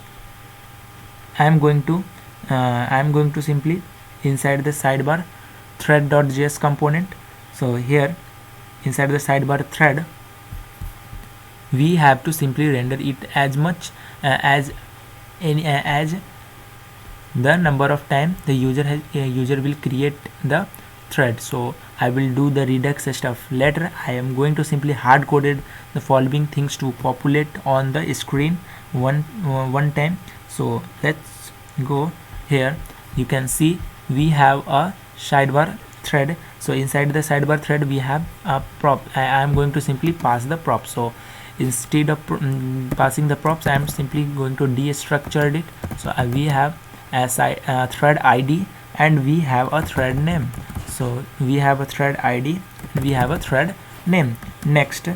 I am going to simply inside the sidebar thread.js component. So here inside the sidebar thread we have to simply render it as much as the number of time the user will create the thread. So I will do the redux stuff later. I am going to simply hard coded the following things to populate on the screen one time. So let's go here. You can see we have a sidebar thread. So inside the sidebar thread we have a prop. I am going to simply pass the prop. So instead of passing the props, I am simply going to destructure it. So we have a thread ID and we have a thread name. So we have a thread ID, we have a thread name. Next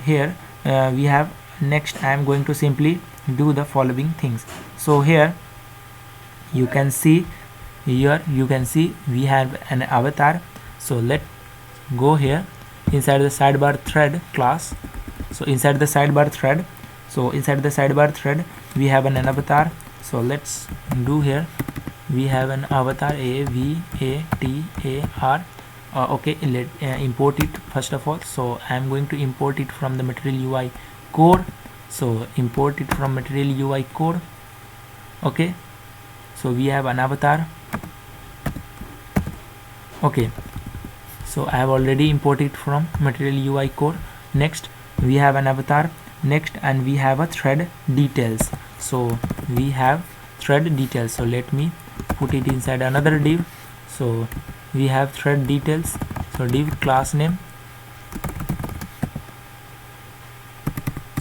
here we have next I am going to simply do the following things. So here you can see we have an avatar. So let's go here inside the sidebar thread class. So inside the sidebar thread we have an avatar. So let's do here, we have an avatar avatar. Okay, let import it first of all. So I am going to import it from the Material UI core. So import it from Material UI core. Okay, so we have an avatar. Okay, so I have already imported from Material UI core. Next we have an avatar. Next, and we have a thread details. So we have thread details. So let me put it inside another div. So we have thread details. So div class name.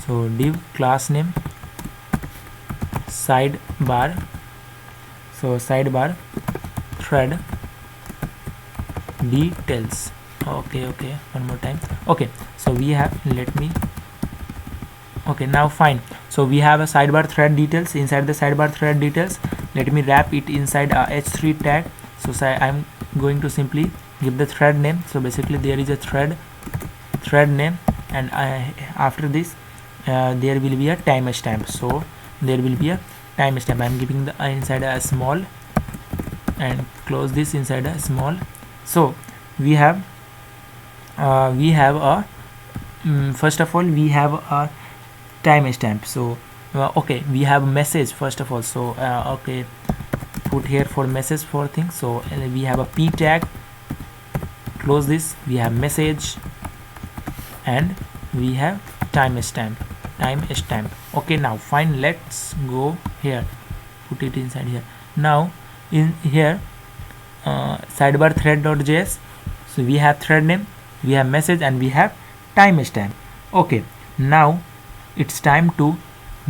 So div class name sidebar. So sidebar thread details. Okay, one more time. Okay, so we have, let me, okay, now fine. So we have a sidebar thread details. Inside the sidebar thread details, let me wrap it inside a h3 tag. So I'm going to simply give the thread name. So basically there is a thread name, and after this there will be a timestamp. So there will be a timestamp. I'm giving the inside a small and close this inside a small. So we have a first of all we have a timestamp. So okay, we have a message first of all. So okay, put here for message for things. So we have a p tag, close this, we have message, and we have timestamp. Okay, now fine, let's go here, put it inside here. Now in here sidebar thread.js. So we have thread name, we have message, and we have timestamp. Okay, now it's time to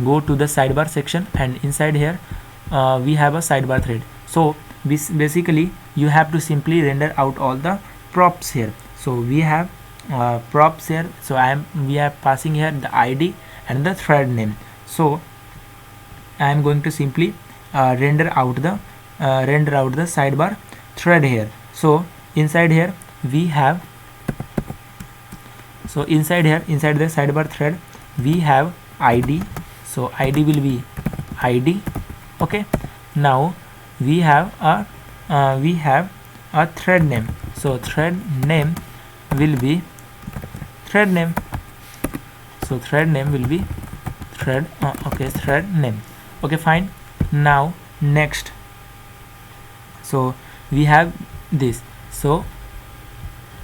go to the sidebar section, and inside here we have a sidebar thread. So basically you have to simply render out all the props here. So we have props here. So we are passing here the ID and the thread name. So I am going to simply render out the sidebar thread here. So inside here we have, so inside the sidebar thread we have ID. So ID will be ID. Okay, now we have a thread name. So thread name will be thread name. So thread name will be thread thread name. Okay, fine. Now next, so we have this. So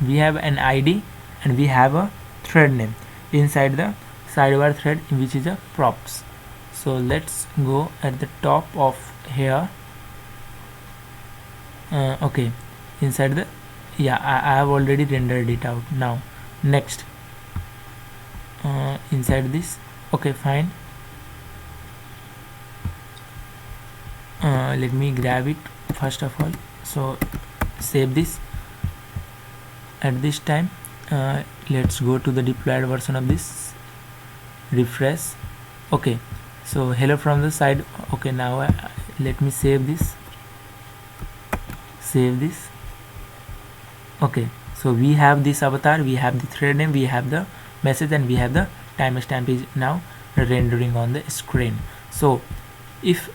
we have an ID and we have a thread name inside the sidebar thread, which is a props. So let's go at the top of here. Okay, inside the, yeah, I have already rendered it out. Now next, inside this, okay, fine. Let me grab it first of all. So save this. At this time, let's go to the deployed version of this, refresh. Okay, so hello from the side. Okay, now let me save this. Okay, so we have this avatar, we have the thread name, we have the message, and we have the timestamp is now rendering on the screen. So if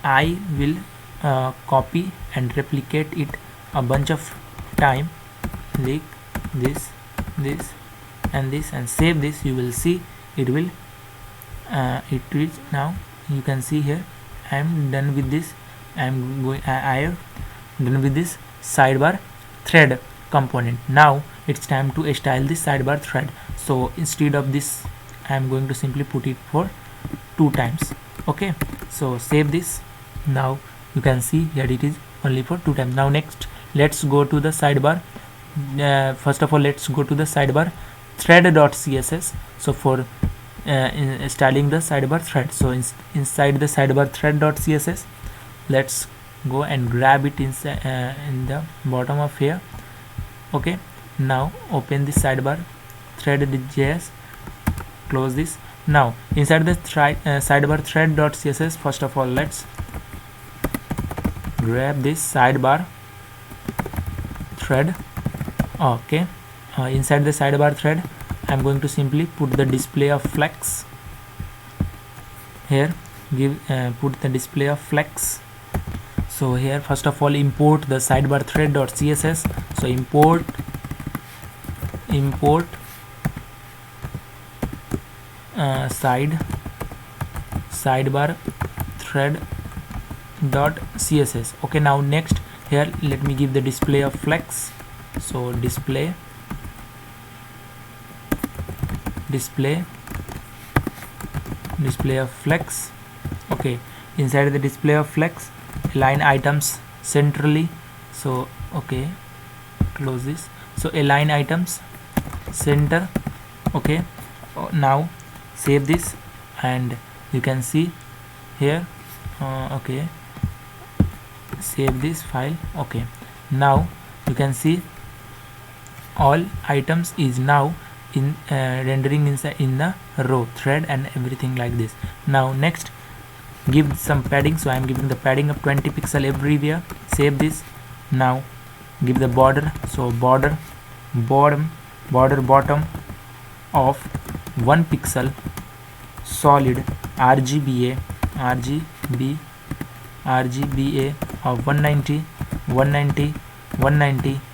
I will copy and replicate it a bunch of time, like this and save this, you will see it will it is now, you can see here I am done with this. I have done with this sidebar thread component. Now it's time to style this sidebar thread. So instead of this, I am going to simply put it for 2 times. Okay, so save this. Now you can see here it is only for 2 times. Now next, let's go to the sidebar. First of all, let's go to the sidebar thread.css. So for styling the sidebar thread, so inside the sidebar thread.css, let's go and grab it inside in the bottom of here. Okay, now open the sidebar thread.js, close this. Now inside the sidebar thread.css, first of all, let's grab this sidebar thread. Okay, inside the sidebar thread, I'm going to simply put the display of flex here. Put the display of flex. So here, first of all, import the sidebar thread.css. So import sidebar thread.css. Okay, now next, here let me give the display of flex. So display of flex. Okay, inside the display of flex, align items centrally. So okay, close this. So align items center. Okay, now save this and you can see here. Okay, save this file. Okay, now you can see all items is now in rendering inside in the row thread and everything like this. Now next, give some padding. So I am giving the padding of 20 pixel everywhere. Save this. Now give the border. So border bottom of 1 pixel, solid RGBA of 190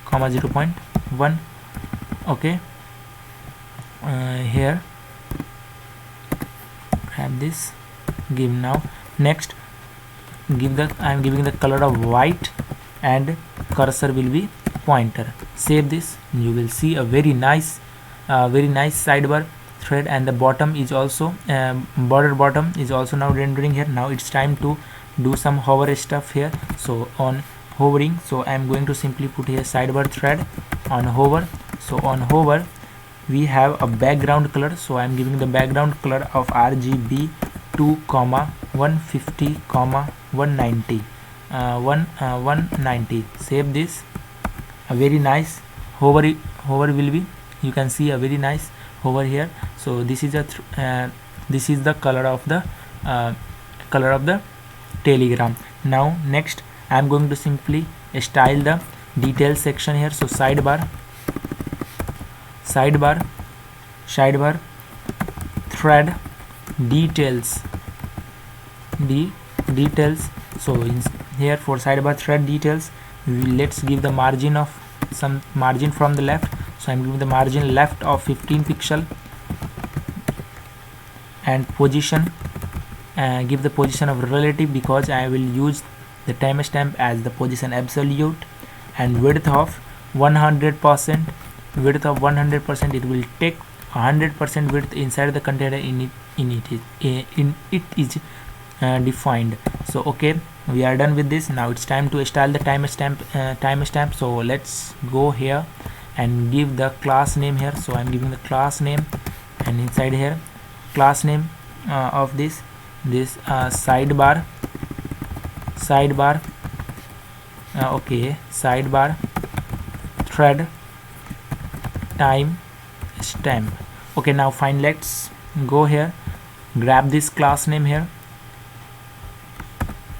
comma 0.1. okay, here grab this, give. Now next, give the, I am giving the color of white and cursor will be pointer. Save this. You will see a very nice sidebar thread, and the bottom is also border bottom is also now rendering here. Now it's time to do some hover stuff here. So on hovering, so I am going to simply put here sidebar thread on hover. So on hover, we have a background color. So I am giving the background color of RGB 2, 150, 190. 190. Save this. A very nice hover will be, you can see a very nice hover here. So this is a this is the color of the Telegram. Now next, I am going to simply style the detail section here. So sidebar thread details. So in here for sidebar thread details, let's give the margin of some margin from the left. So I'm giving the margin left of 15 pixel, and position, give the position of relative because I will use the timestamp as the position absolute, and width of 100%. Width of 100%, it will take 100% width inside the container in it is defined. So okay, we are done with this. Now it's time to style the timestamp. So let's go here and give the class name here. So I'm giving the class name, and inside here class name of this sidebar okay, sidebar thread time stamp. Okay, now fine, let's go here, grab this class name here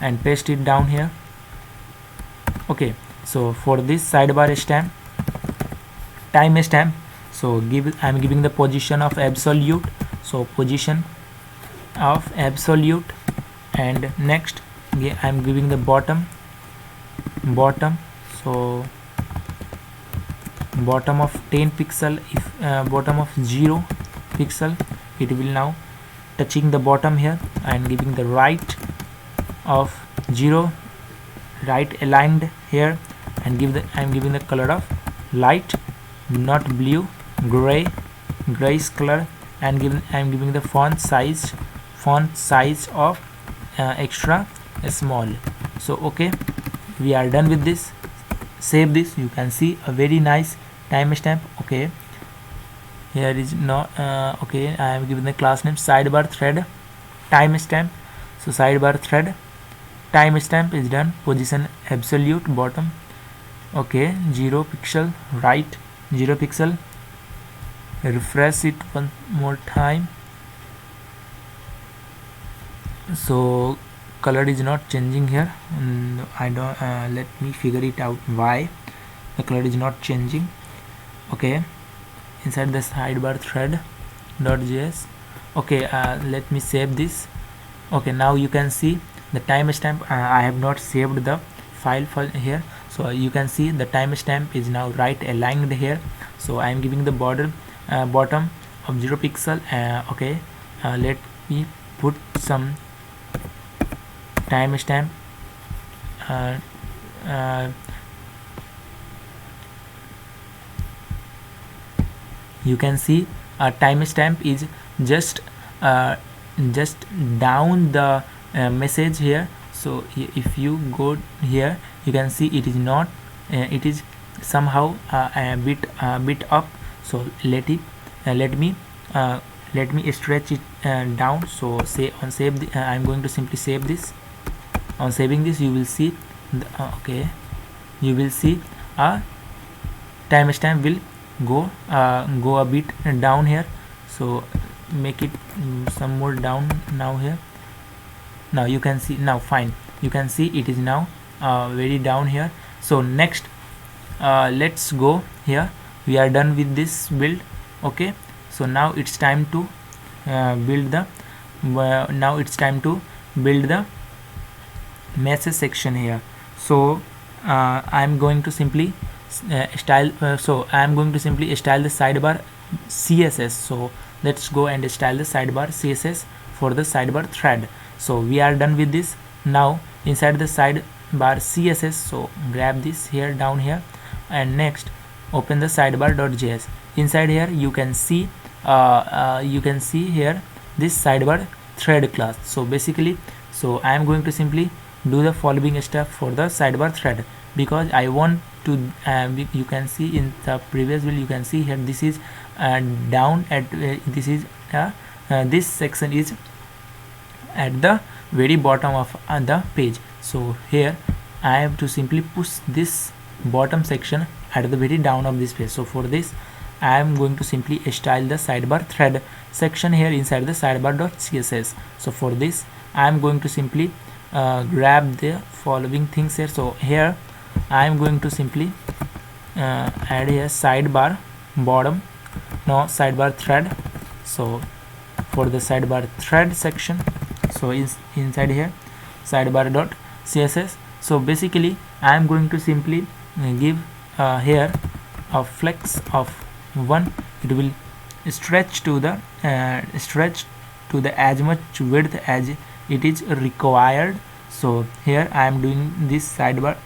and paste it down here. Okay, so for this sidebar stamp timestamp, so I'm giving the position of absolute, so position of absolute, and next I'm giving the bottom, so bottom of 10 pixel. If bottom of 0 pixel, it will now touching the bottom here, and giving the right of 0, right aligned here, and I'm giving the color of light, not blue, grayish color, and I'm giving the font size of extra small. So okay, we are done with this. Save this. You can see a very nice timestamp. Okay, here is not okay, I am giving the class name sidebar thread timestamp. So sidebar thread timestamp is done. Position absolute bottom, okay, 0 pixel, right 0 pixel. Refresh it one more time. So color is not changing here. I don't let me figure it out why the color is not changing. Okay, inside the sidebar thread.js. Okay, let me save this. Okay, now you can see the timestamp. I have not saved the file here, so you can see the timestamp is now right aligned here. So I am giving the border bottom of 0 pixel. Okay, let me put some timestamp. You can see a timestamp is just down the message here. So if you go here, you can see it is not it is somehow a bit up. So let me stretch it down. So say on save I'm going to simply save this. On saving this, you will see okay, you will see a timestamp will go a bit down here. So make it some more down now here. Now you can see, now fine, you can see it is now very down here. So next let's go here. We are done with this build. Okay, so now it's time to build the message section here. So I'm going to simply style the sidebar CSS. So let's go and style the sidebar CSS for the sidebar thread. So we are done with this. Now inside the sidebar CSS, so grab this here down here, and next open the sidebar.js. Inside here you can see here this sidebar thread class. So basically, so I am going to simply do the following step for the sidebar thread, because I want to you can see in the previous build, you can see here this is down at this is this section is at the very bottom of the page. So here I have to simply push this bottom section at the very down of this page. So for this I am going to simply style the sidebar thread section here inside the sidebar.css. So for this I am going to simply grab the following things here. So here I am going to simply add here sidebar bottom, no, sidebar thread. So for the sidebar thread section, so is inside here sidebar.css. So basically I am going to simply give here a flex of 1. It will stretch to the as much width as it is required. So here I am doing this sidebar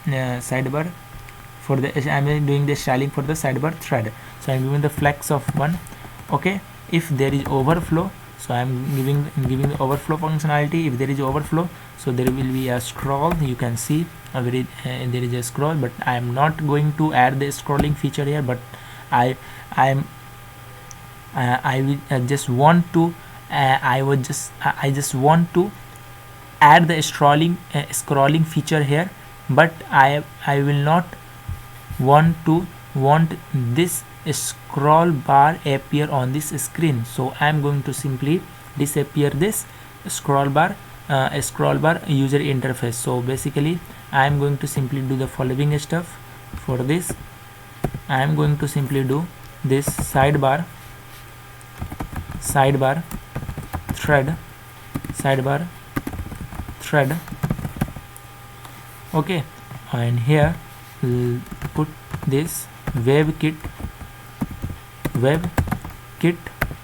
for the, I am doing the styling for the sidebar thread. So I am giving the flex of 1. Okay, if there is overflow, so I am giving the overflow functionality. If there is overflow, so there will be a scroll. You can see there is a scroll, but I am not going to add the scrolling feature here, but I will just want to I just want to add the scrolling feature here, but I will not want this scroll bar appear on this screen. So I am going to simply disappear this scroll bar user interface. So basically I am going to simply do the following stuff. For this I am going to simply do this sidebar thread. Okay, and here put this WebKit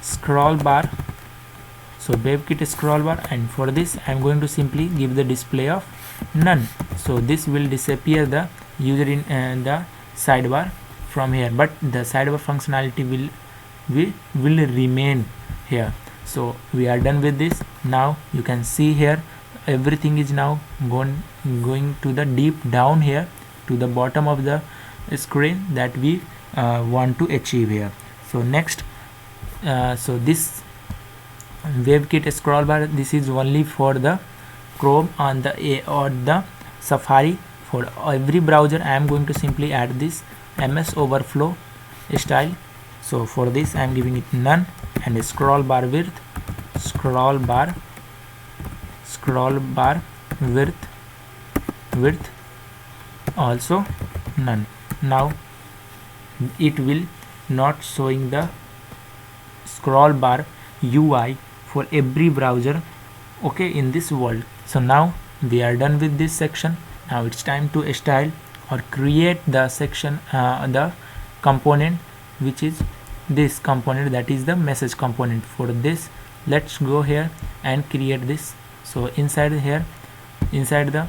scroll bar. So WebKit scroll bar, and for this I am going to simply give the display of none. So this will disappear the user in the sidebar from here, but the sidebar functionality will remain here. So we are done with this. Now you can see here everything is now going to the deep down here to the bottom of the screen that we want to achieve here. So next, so this WebKit scroll bar, this is only for the Chrome on the or the Safari. For every browser I am going to simply add this MS Overflow style. So for this I am giving it none, and scroll bar width also none. Now it will not showing the scroll bar UI for every browser, okay, in this world. So now we are done with this section. Now it's time to style or create the section, the component, which is this component, that is the message component. For this let's go here and create this. So inside the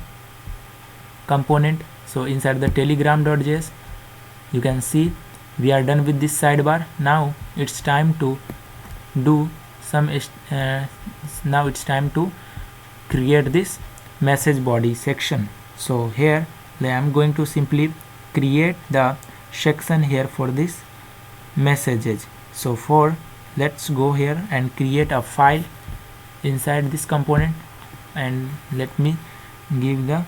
component, so inside the telegram.js, you can see we are done with this sidebar. Now it's time to do some now it's time to create this message body section. So here I am going to simply create the section here for this messages. So for let's go here and create a file inside this component, and let me give the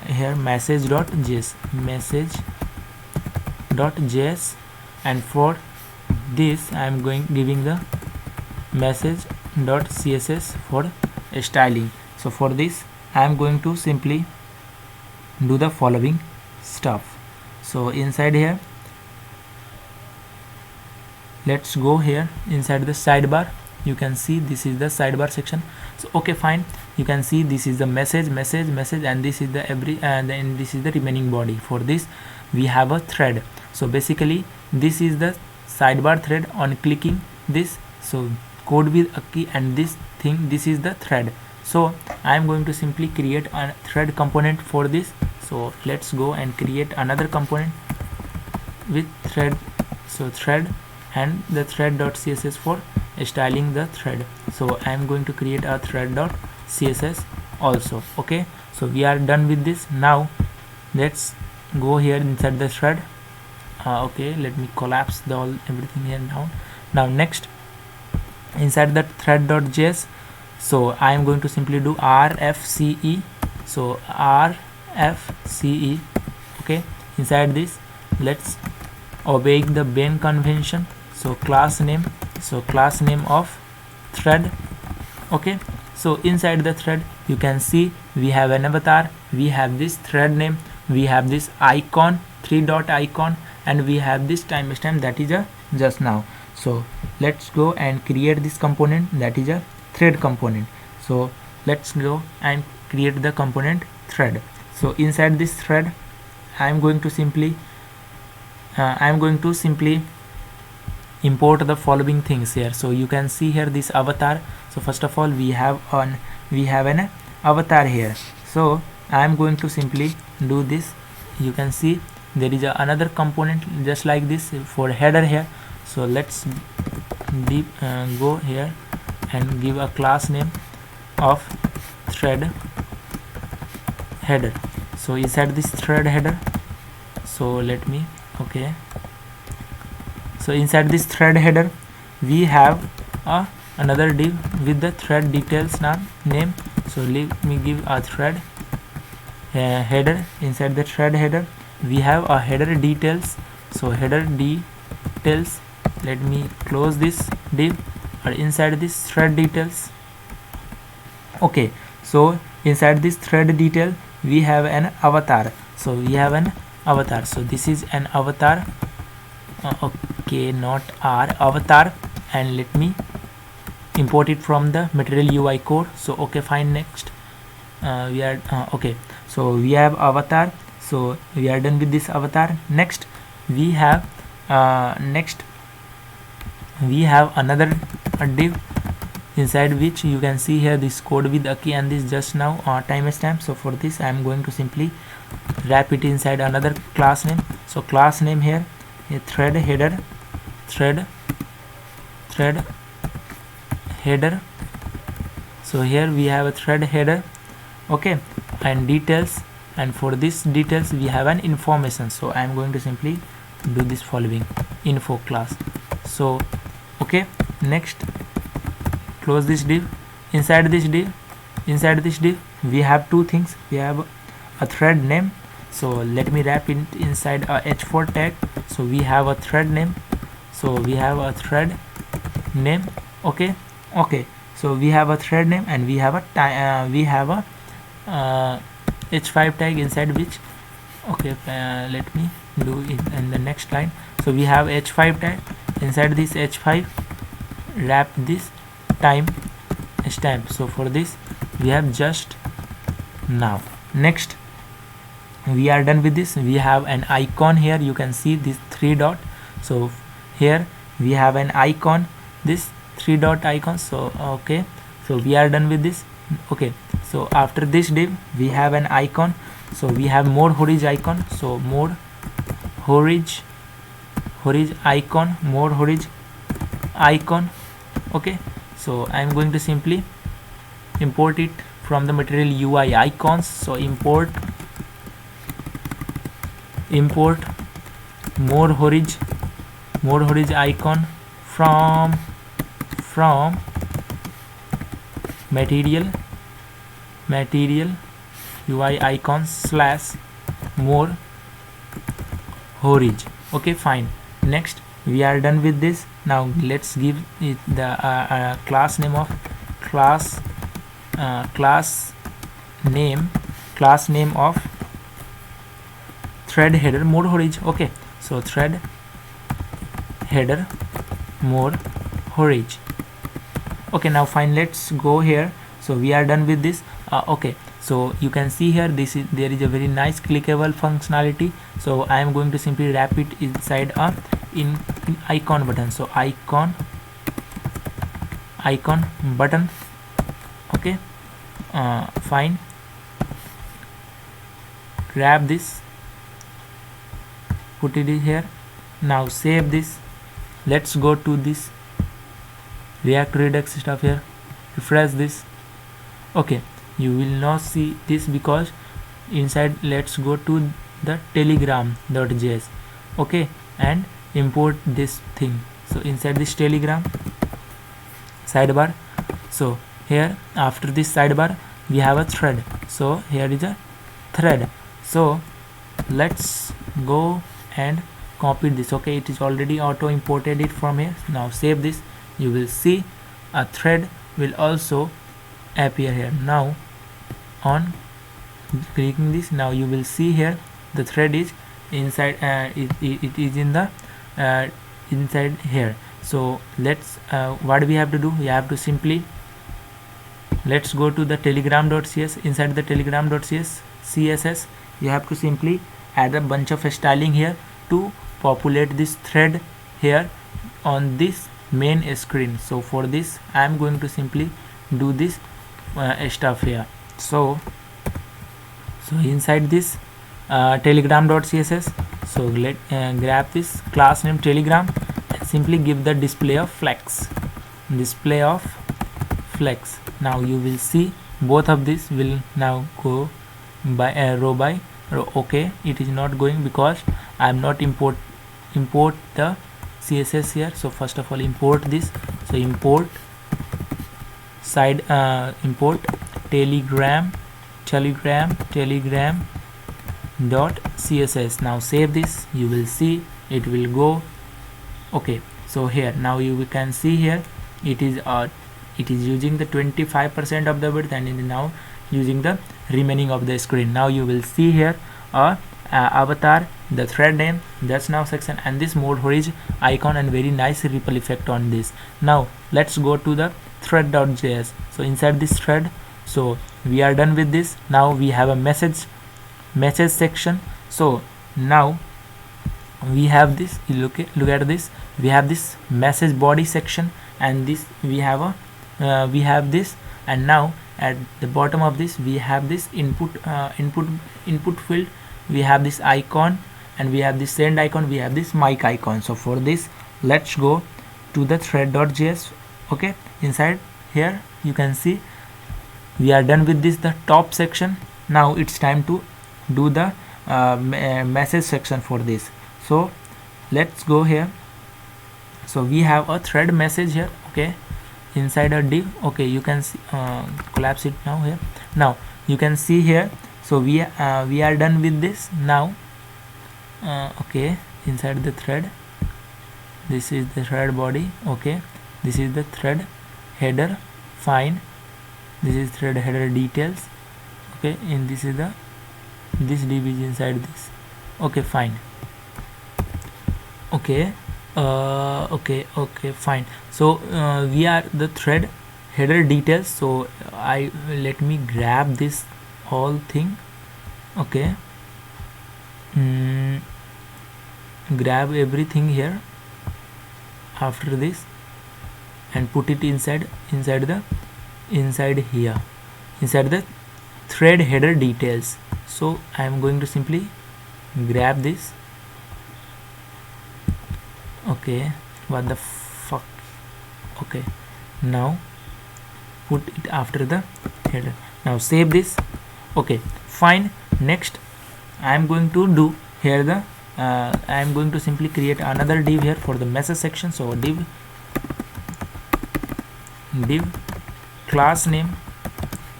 here message.js, and for this I am giving the message.css for styling. So for this I am going to simply do the following stuff. So inside here, let's go here inside the sidebar. You can see this is the sidebar section. So okay, fine, you can see this is the message, and this is the then this is the remaining body. For this we have a thread. So basically this is the sidebar thread. On clicking this, so code with a key, and this is the thread. So I am going to simply create a thread component for this. So let's go and create another component with thread. So thread and the thread.css for styling the thread. So I am going to create a thread.css also. Okay, so we are done with this. Now let's go here inside the thread. Okay, let me collapse everything here now. Now next, inside the thread.js, so I am going to simply do rfce. So rfce, okay, inside this let's obey the Bain convention. So class name of thread. Okay, so inside the thread you can see we have an avatar, we have this thread name, we have this icon, 3-dot icon, and we have this timestamp, that is a just now. So let's go and create this component, that is a thread component. So let's go and create the component thread. So inside this thread I am going to simply import the following things here. So you can see here this avatar. So first of all we have an avatar here. So I am going to simply do this. You can see there is another component just like this for header here. So let's go here and give a class name of thread header. So inside this thread header, so let me, okay, so inside this thread header we have another div with the thread details name. So let me give a thread header. Inside the thread header we have a header details. So header details, let me close this div, or inside this thread details. Okay, so inside this thread detail we have an avatar. So we have an avatar. So this is an avatar. Okay, not our avatar, and let me import it from the Material UI core. So okay, fine. Next we are okay, so we have avatar. So we are done with this avatar. Next we have another div inside which you can see here this code with a key and this just now timestamp. So for this I am going to simply wrap it inside another class name. So class name here, a thread header, thread header. So here we have a thread header, okay, and details, and for this details we have an information. So I am going to simply do this following info class. So okay, next close this div. Inside this div we have two things. We have a thread name. So let me wrap it inside a h4 tag. So we have a thread name. So we have a thread name. Okay, so we have a thread name and we have a h5 tag inside which, okay, let me do it in the next line. So we have h5 tag. Inside this h5 wrap this time stamp. So for this we have just now. Next we are done with this. We have an icon here. You can see this 3 dot. So here we have an icon, this 3 dot icon. So okay, so we are done with this. Okay, so after this div we have an icon. So we have more horizon icon. So more horizon icon, more horizon icon. Okay, so I am going to simply import it from the Material UI icons. So import more horizon icon from material UI icons slash more horizon. Okay, fine. Next we are done with this. Now let's give it the class name of class name of thread header more horizon. Okay, so thread header more horizon. Okay, now fine, let's go here. So we are done with this. Okay, so you can see here there is a very nice clickable functionality. So I am going to simply wrap it inside a in icon button. So icon button. Okay, fine, grab this, put it here. Now save this. Let's go to this React Redux stuff here, refresh this. Okay, you will not see this because inside, let's go to the telegram.js. okay, and import this thing. So inside this telegram sidebar, so here after this sidebar we have a thread. So here is a thread. So let's go and copy this. Okay, it is already auto imported it from here. Now save this. You will see a thread will also appear here. Now on clicking this, now you will see here the thread is inside, it is in the inside here. So let's what we have to do, we have to simply, let's go to the telegram.cs. inside the telegram.cs css, you have to simply add a bunch of styling here to populate this thread here on this main screen. So for this I am going to simply do this stuff here. So So inside this telegram.css, so let grab this class name telegram and simply give the display of flex. Now you will see both of these will now go by row by row. Okay, it is not going because I am not import the CSS here. So first of all import this. So import import telegram dot css. Now save this, you will see it will go. Okay, so here now you can see here it is using the 25% of the width and it is now using the remaining of the screen. Now you will see here avatar, the thread name, that's now section, and this mode horizon icon and very nice ripple effect on this. Now let's go to the thread.js. so inside this thread, so we are done with this. Now we have a message section. So now we have this, look at this, we have this message body section, and this we have this, and now at the bottom of this we have this input field, we have this icon, and we have this send icon, we have this mic icon. So for this, let's go to the thread.js. okay, inside here you can see we are done with this, the top section. Now it's time to do the message section for this. So let's go here. So we have a thread message here. Okay, inside a div. Okay, you can see, collapse it now here. Now you can see here. So we are done with this now. Okay, inside the thread, this is the thread body. Okay, this is the thread header. Fine, this is thread header details. Okay, and this is the this div is inside this. Okay, fine. Okay, okay, fine. So we are the thread header details. So let me grab this whole thing. Okay, grab everything here after this and put it inside the thread header details. So I am going to simply grab this. Okay, what the fuck. Okay, now put it after the header. Now save this. Okay, fine. Next I am going to do here the I am going to simply create another div here for the message section. So div class name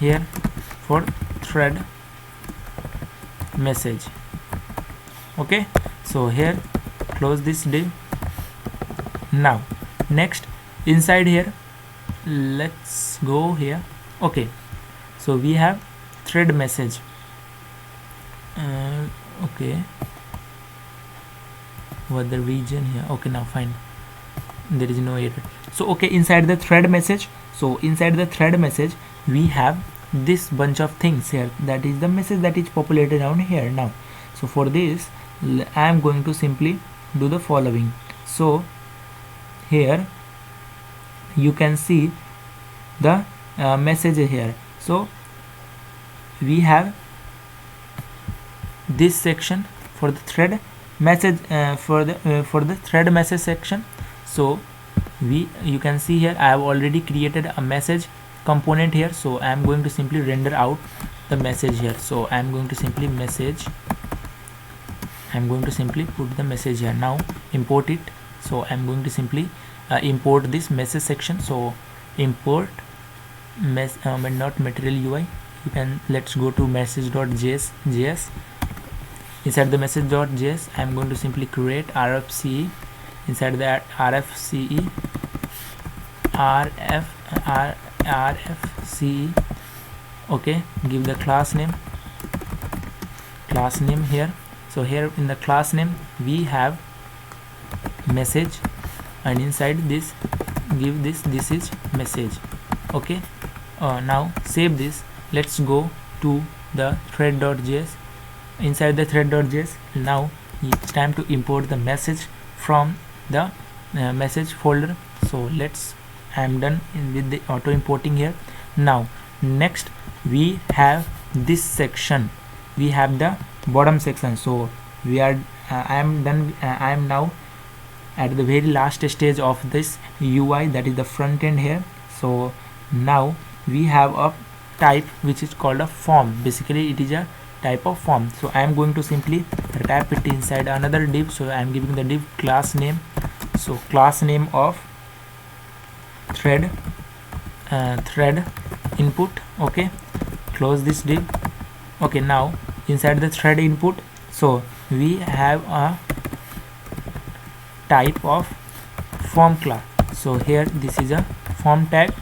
here for thread message. Okay, so here close this div. Now next inside here, let's go here. Okay, so we have thread message. Okay, what the region here. Okay, now fine, there is no error. So okay, inside the thread message, we have this bunch of things here, that is the message that is populated down here now. So for this I am going to simply do the following. So here you can see the message here. So we have this section for the thread message for the thread message section. So you can see here I have already created a message component here. So I am going to simply render out the message here. So I am going to simply put the message here. Now import it. So I am going to simply import this message section. So import not material UI. You can, let's go to message.js. Inside the message.js I am going to simply create RFCE. Inside that RFCE okay, give the class name here. So here in the class name we have message, and inside this give this is message. Okay, now save this. Let's go to the thread.js. Inside the thread.js, now it's time to import the message from the message folder. So I am done with the auto importing here. Now next we have this section. we have the bottom section. So we are I am done. I am now at the very last stage of this UI, that is the front end here. So now we have a type which is called a form. Basically it is a type of form. So I am going to simply wrap it inside another div. So I am giving the div class name. So class name of thread input. Okay, close this div. Okay, now inside the thread input, so we have a type of form class. So here this is a form tag.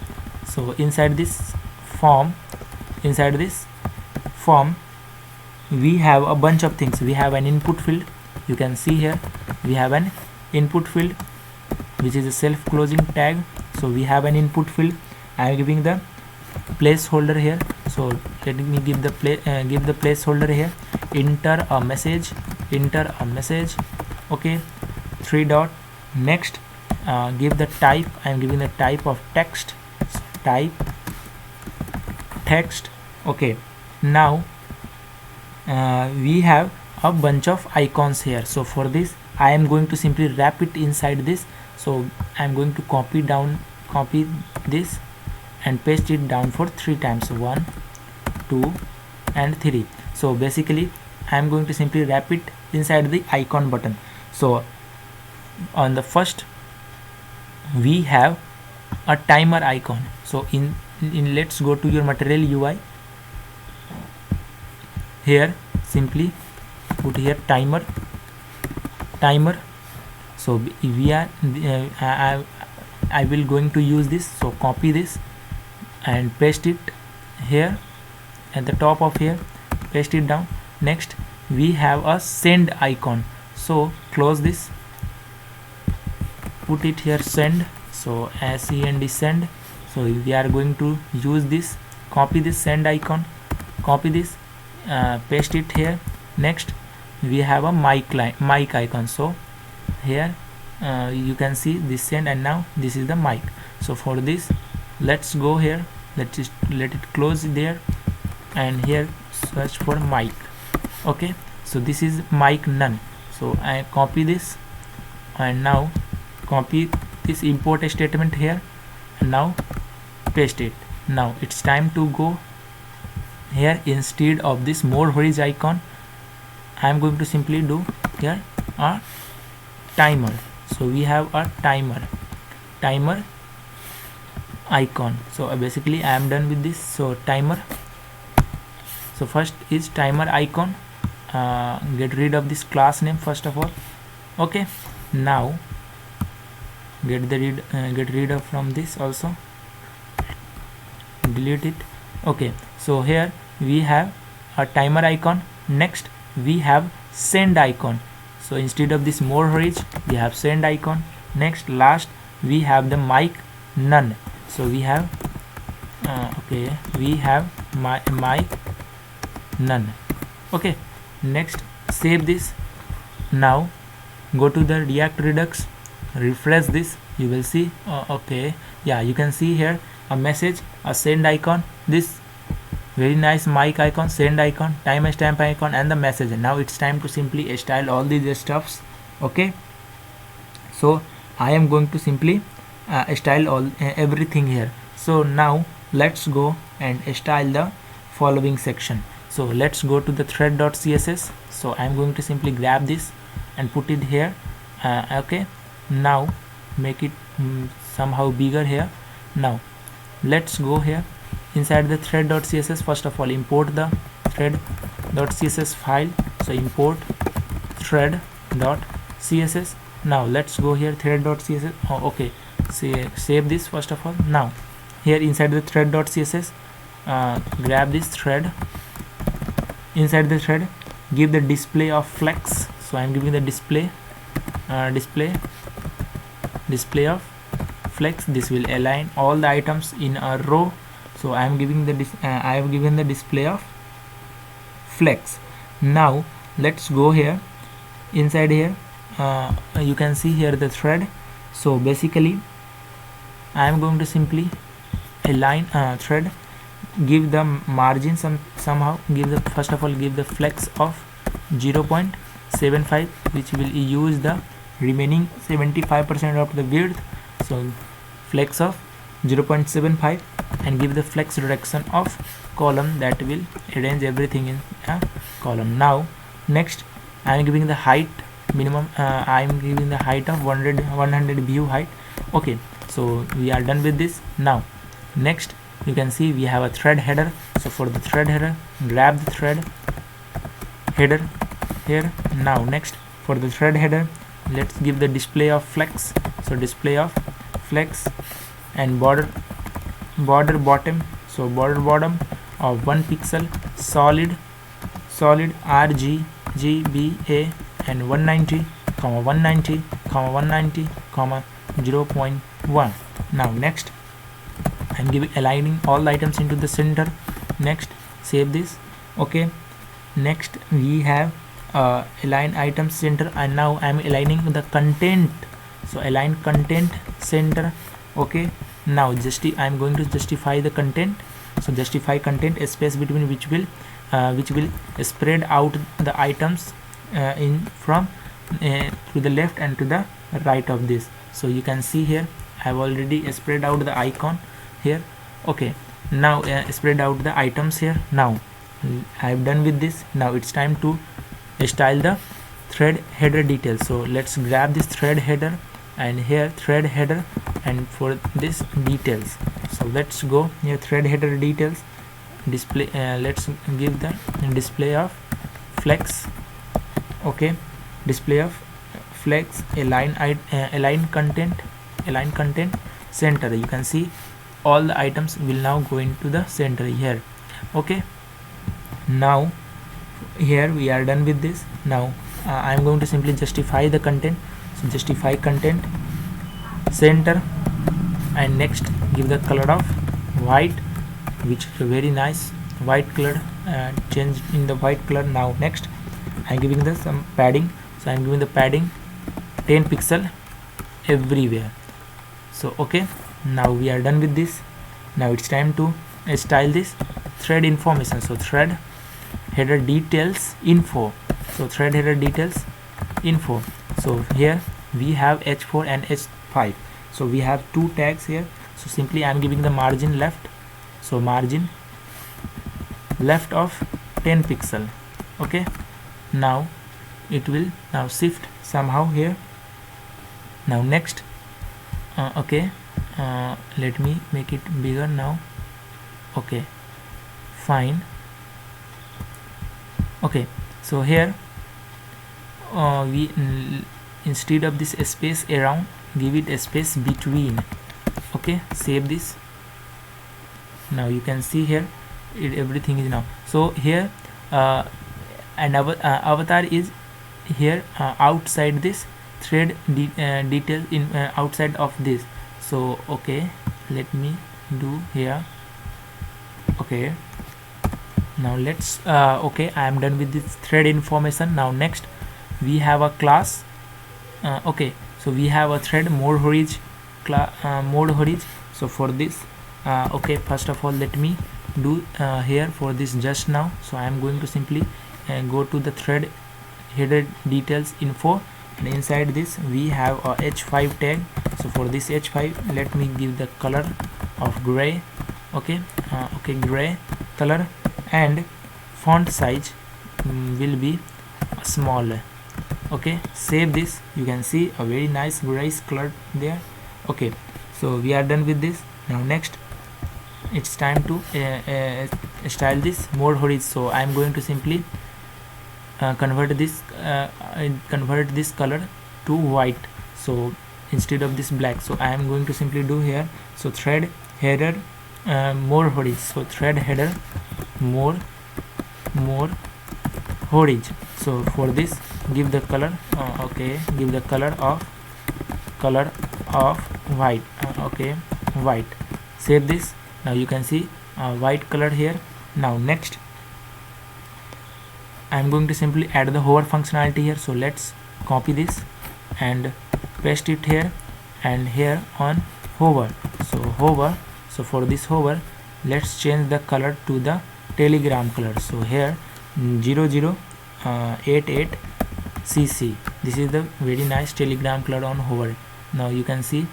So inside this form we have a bunch of things. We have an input field. You can see here we have an input field which is a self-closing tag. So we have an input field. I am giving the placeholder here. So let me give the placeholder here. Enter a message. Okay, 3 dot. Next give the type. I am giving the type of text. So type text. Okay, now we have a bunch of icons here. So for this I am going to simply wrap it inside this. So I am going to copy this and paste it down for 3 times. 1, 2 and 3. So basically I am going to simply wrap it inside the icon button. So on the first we have a timer icon. So in let's go to your material UI. Here simply put here timer. So we are I will going to use this. So copy this and paste it here at the top of here, paste it down. Next we have a send icon. So close this, put it here send. So SEND send. So we are going to use this. Copy this send icon, copy this, paste it here. Next we have a mic icon. So here you can see this send, and now this is the mic. So for this let's go here, let it close there, and here search for mic. Okay, so this is mic none. So I copy this and now copy this import statement here and now paste it. Now it's time to go here. Instead of this more horizontal icon, I am going to simply do here a timer. So we have a timer icon. So basically I am done with this. So timer. So first is timer icon. Get rid of this class name first of all. Okay, now get rid of from this also, delete it. Okay, so here we have a timer icon. Next we have send icon. So instead of this more horizontal we have send icon. Next last we have the mic none. So we have we have mic none. Okay, next save this. Now go to the React Redux, refresh this. You will see okay, yeah, you can see here a message, a send icon, this very nice mic icon, send icon, timestamp icon, and the message. Now it's time to simply style all these stuffs. Okay, so I am going to simply style all everything here. So now let's go and style the following section. So let's go to the thread.css. So I'm going to simply grab this and put it here. Okay, now make it somehow bigger here. Now let's go here inside the thread.css. First of all import the thread.css file. So import thread.css. now let's go here thread.css. Okay, save this first of all. Now here inside the thread.css grab this thread. Inside the thread give the display of flex. So I'm giving the display of flex. This will align all the items in a row. So I am giving the I have given the display of flex. Now let's go here inside here. You can see here the thread. So basically I am going to simply align thread, give the margin somehow give the, first of all give the flex of 0.75, which will use the remaining 75% of the width. So flex of 0.75 and give the flex reduction of column that will arrange everything in a column. Now next I am giving the height minimum, I am giving the height of 100 view height. Okay, so we are done with this. Now next you can see we have a thread header. So for the thread header, grab the thread header here. Now next for the thread header, let's give the display of flex. So display of flex and border bottom. So border bottom of 1 pixel, solid RGBA and 190, 190, 190, 0.1. Now next I'm aligning all the items into the center. Next save this. Okay, next we have align item center, and now I'm aligning the content. So align content center. Okay, now I'm going to justify the content. So justify content, a space between which will spread out the items in from to the left and to the right of this. So you can see here I have already spread out the icon here. Okay, now spread out the items here. Now I have done with this. Now it's time to style the thread header details. So let's grab this thread header and here thread header, and for this details, so let's go here thread header details display. Let's give the display of flex. Okay, display of flex, align content center. You can see all the items will now go into the center here. Okay, now here we are done with this. Now I am going to simply justify the content. So justify content center, and next give the color of white, which is a very nice white color, change in the white color. Now next I am giving the some padding. So I am giving the padding 10 pixel everywhere. So okay, now we are done with this. Now it's time to style this thread information. So thread header details info. So thread header details info. So here we have h4 and h5. So we have two tags here. So simply I am giving the margin left. So margin left of 10 pixel. Okay, now it will now shift somehow here. Now next okay, let me make it bigger now. Okay, fine. Okay, so here we instead of this space around, give it a space between. Okay, save this. Now you can see here everything is now. So here and our avatar is here outside this thread detail in outside of this. So okay, let me do here. Okay, now let's okay, I am done with this thread information. Now next we have a class. Okay, so we have a thread mode horizon mode horizon. So for this okay, first of all let me do here for this just now. So I am going to simply go to the thread header details info, and inside this we have a h5 tag. So for this h5 let me give the color of gray. Okay, okay, gray color, and font size will be small. Okay, save this. You can see a very nice grayish color there. Okay, so we are done with this. Now next it's time to style this mode horizon. So I am going to simply convert this color to white, so instead of this black. So I am going to simply do here. So thread header more horizon. So thread header more horizon. So for this give the color okay, give the color of white. Okay, white. Save this. Now you can see white color here. Now next I am going to simply add the hover functionality here. So let's copy this and paste it here, and here on hover. So hover. So for this hover let's change the color to the telegram color. So here 0088cc, this is the very nice telegram color on hover. Now you can see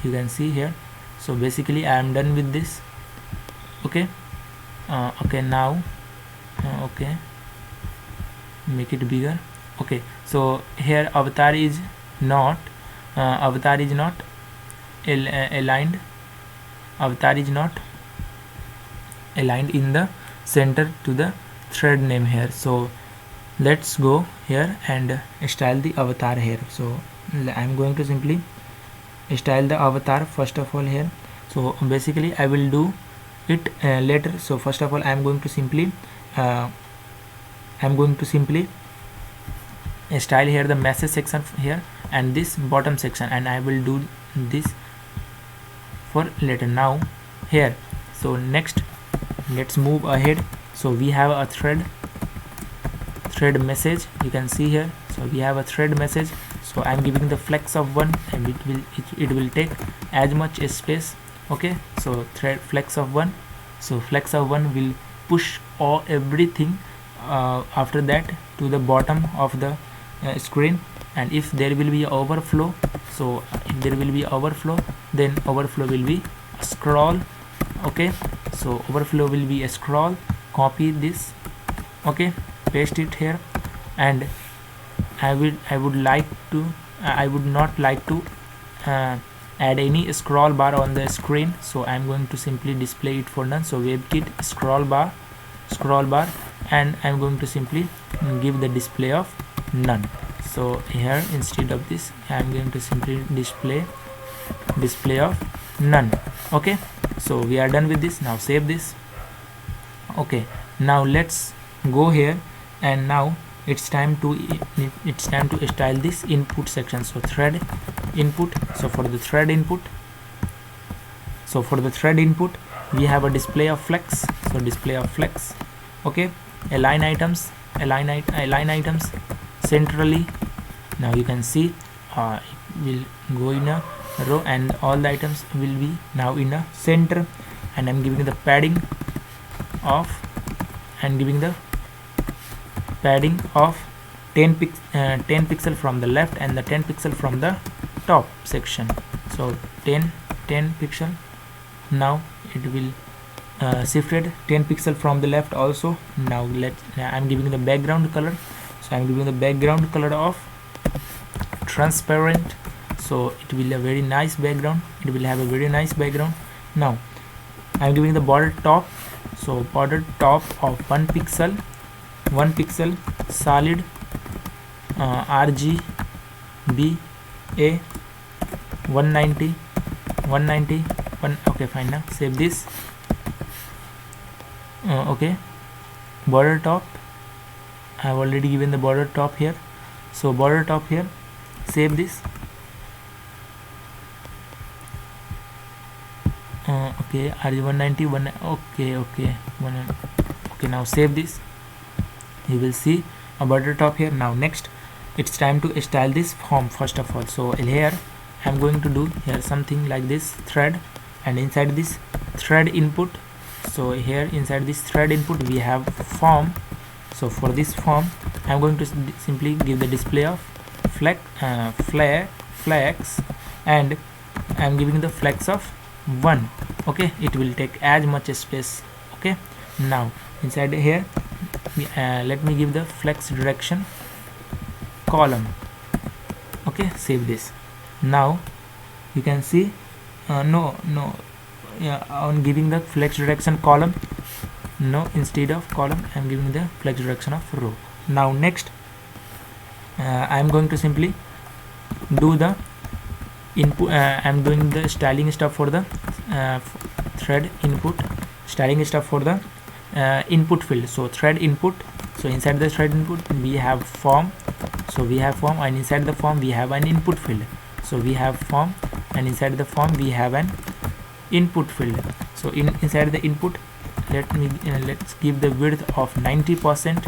here. So basically I am done with this. Okay, okay, now okay, make it bigger. Okay, so here avatar is not aligned. Avatar is not aligned in the center to the thread name here. So let's go here and style the avatar here. So I'm going to simply style the avatar first of all here. So basically I will do it later. So first of all I'm going to simply style here the message section here and this bottom section, and I will do this for later. Now here, so next let's move ahead. So we have a thread message, you can see here. So we have a thread message. So I'm giving the flex of 1 and it will take as much space. Okay, so thread flex of 1. So flex of 1 will push everything after that to the bottom of the screen. And if there will be overflow, so if there will be overflow, then overflow will be a scroll. Okay, so overflow will be a scroll. Copy this, okay, paste it here. And I would not like to add any scroll bar on the screen, so I'm going to simply display it for none. So WebKit scroll bar, and I'm going to simply give the display of none. So here instead of this I'm going to simply display of none. Okay, so we are done with this. Now save this. Okay, now let's go here, and now it's time to style this input section. So thread input. So for the thread input we have a display of flex. So display of flex. Okay, align items centrally. Now you can see it will go in a row and all the items will be now in a center. And I'm giving the padding of 10 pixel from the left and the 10 pixel from the top section. So 10 pixel. Now it will shifted 10 pixel from the left also. Now I'm giving the background color. So I'm giving the background color of transparent. So it will have a very nice background. Now I'm giving the border top. So border top of 1 pixel solid RGBA 190. Okay, fine. Now save this. Okay, border top, I have already given the border top here. So border top here, save this. Okay, RG191. Okay, now save this. You will see a border top here. Now next it's time to style this form first of all. So here I'm going to do here something like this thread, and inside this thread input. So here inside this thread input we have form. So for this form I'm going to simply give the display of flex, and I'm giving the flex of 1. Okay, it will take as much space. Okay, now inside here let me give the flex direction column. Okay, save this. Now you can see on giving the flex direction column, instead of column I'm giving the flex direction of row. Now next I'm going to simply do the input. I'm doing the styling stuff for the thread input, styling stuff for the input field. So thread input. So inside the thread input we have form. So we have form, and inside the form we have an input field. So we have form, and inside the form we have an input field. So inside the input, let's give the width of 90%.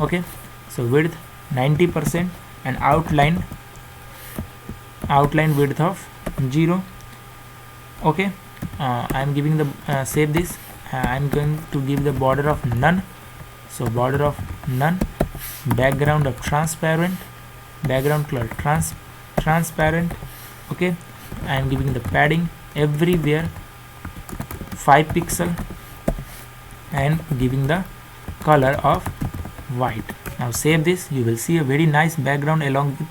Okay, so width 90% and outline width of 0. Okay, I'm giving the save this. I'm going to give the border of none. So border of none, background of transparent, background color transparent. Okay, I am giving the padding everywhere 5 pixel and giving the color of white. Now save this. You will see a very nice background along with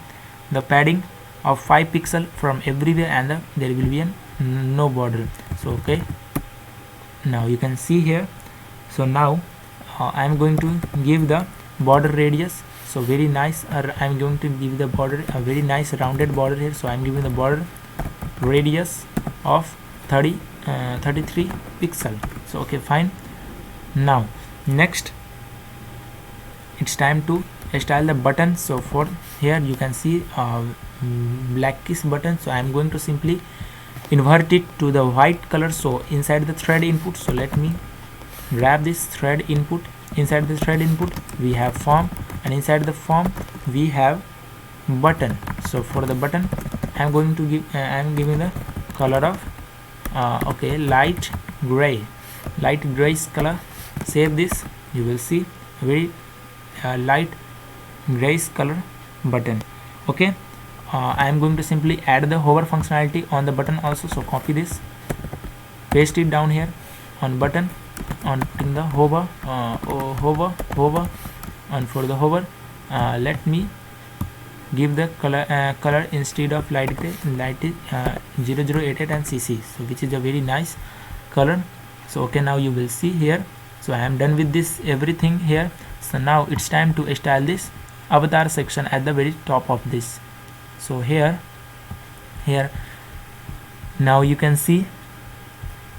the padding of 5 pixel from everywhere, and there will be no border. So okay, now you can see here. So now I am going to give the border radius. So very nice, I am going to give the border a very nice rounded border here. So I am giving the border radius of 33 pixel. So okay, fine. Now next it's time to style the button. So for here you can see blackish button. So I am going to simply invert it to the white color. So inside the thread input, so let me grab this thread input. Inside the thread input we have form, and inside the form we have button. So for the button I am going to give I am giving the color of okay, light grayish color. Save this. You will see a very light grayish color button. Okay, I am going to simply add the hover functionality on the button also. So copy this, paste it down here on button, on the hover, and for the hover let me give the color instead of light gray, 0088 and CC, so which is a very nice color. So okay, now you will see here. So I am done with this everything here. So now it's time to style this avatar section at the very top of this. So here now you can see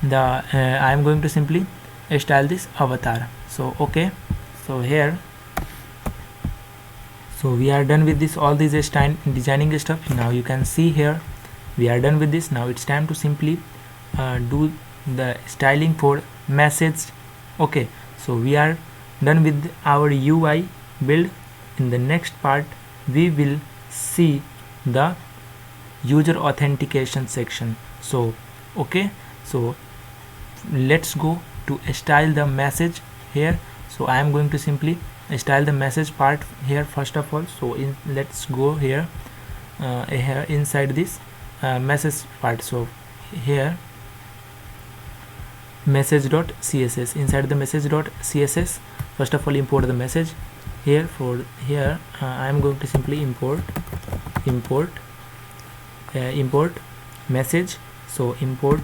the I am going to simply style this avatar. So okay, so here, so we are done with this, all these designing stuff. Now you can see here we are done with this. Now it's time to simply do the styling for message. Okay, so we are done with our UI build. In the next part we will see the user authentication section. So okay, so let's go to style the message here. So I am going to simply style the message part here first of all. So let's go here here inside this message part. So here message.css, inside the message.css first of all import the message here. For here I am going to simply import message. So import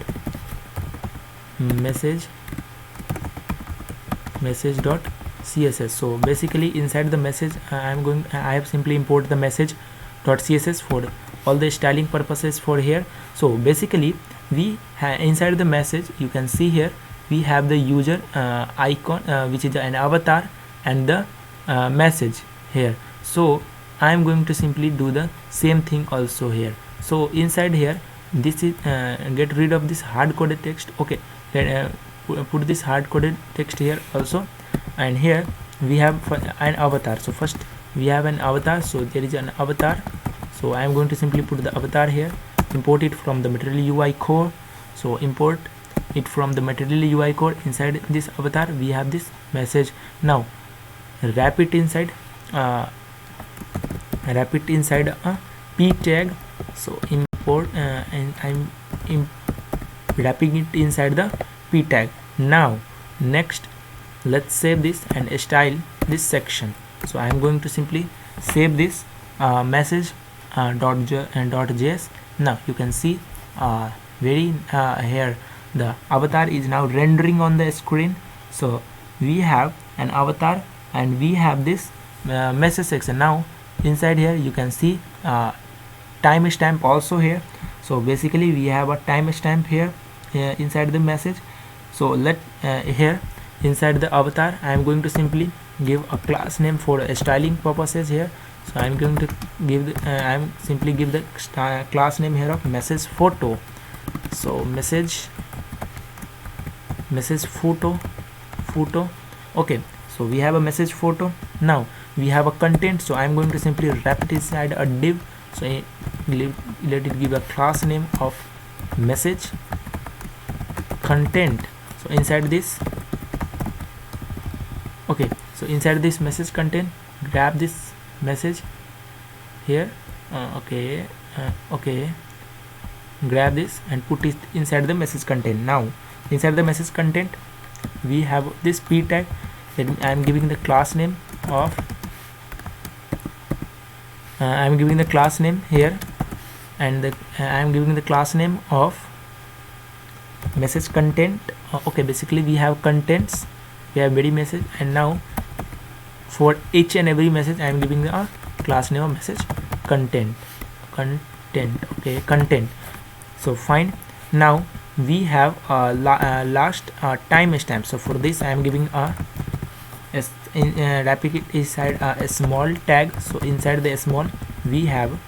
message.css. so basically inside the message I have simply import the message.css for all the styling purposes for here. So basically we inside the message you can see here we have the user icon which is an avatar and the message here. So I am going to simply do the same thing also here. So inside here this is get rid of this hard coded text. Okay, put this hard coded text here also, and here we have an avatar. So first we have an avatar, so there is an avatar. So I am going to simply put the avatar here, import it from the Material UI core. So import it from the Material UI core. Inside this avatar we have this message. Now wrap it inside a p tag. So import and I'm wrapping it inside the p tag. Now next let's save this and style this section. So I am going to simply save this message.js. Now you can see very here the avatar is now rendering on the screen. So we have an avatar and we have this message section. Now inside here you can see timestamp also here. So basically we have a timestamp here inside the message. So let here inside the avatar I am going to simply give a class name for styling purposes here. So I am going to give I am simply give the class name here of message photo. So message photo. Okay, so we have a message photo. Now we have a content. So I am going to simply wrap it inside a div. So let it give a class name of message content. So inside this, okay, so inside this message content, grab this message here, okay, grab this and put it inside the message content. Now inside the message content we have this p tag. I am giving the class name of I am giving the class name here, and I am giving the class name of message content. Okay, basically we have contents, we have body message, and now for each and every message I am giving a class name of message content. Okay, content. So fine. Now we have last timestamp. So for this I am giving a replicate inside a small tag. So inside the small we have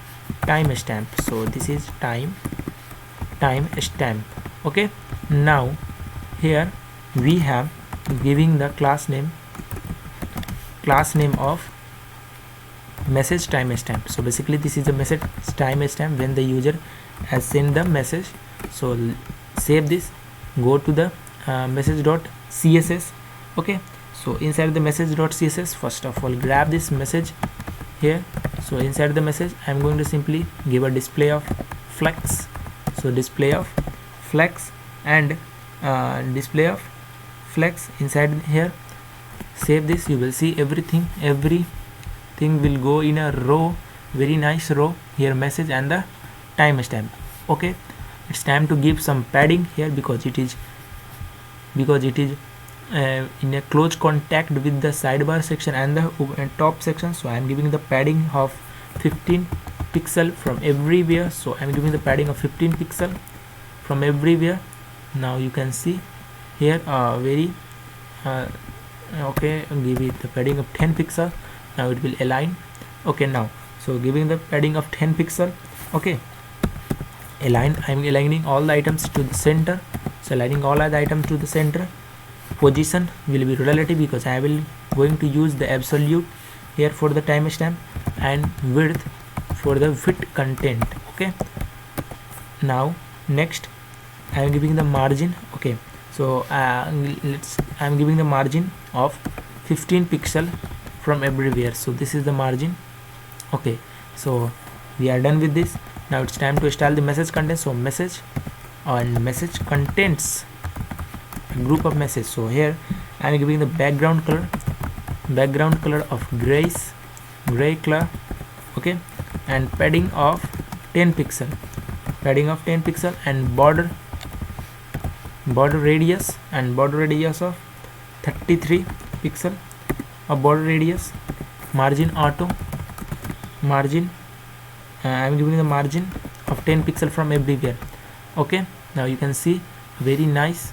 timestamp. So this is timestamp. Okay, now here we have giving the class name of message timestamp. So basically this is the message timestamp when the user has sent the message. So save this, go to the message.css. okay, so inside the message.css, first of all grab this message here. So inside the message I am going to simply give a display of flex. So display of flex and display of flex inside here. Save this, you will see everything will go in a row, very nice row here, message and the timestamp. Okay, it's time to give some padding here because it is in a close contact with the sidebar section and the top section. So I am giving the padding of 15 pixel from everywhere. So I am giving the padding of 15 pixel from everywhere. Now you can see here very okay, give it the padding of 10 pixel. Now it will align. Okay, now so giving the padding of 10 pixel. Okay, align. I am aligning all the items to the center. So aligning all the items to the center. Position will be relative because I will going to use the absolute here for the timestamp, and width for the width content. Okay, now next I am giving the margin. Okay, so I am giving the margin of 15 pixel from everywhere. So this is the margin. Okay, so we are done with this. Now it's time to style the message content. So message and message contents, group of message. So here I am giving the background color of gray color. Okay, and padding of 10 pixel, and border radius of 33 pixel of border radius. Margin auto, I am giving the margin of 10 pixel from everywhere. Okay, now you can see very nice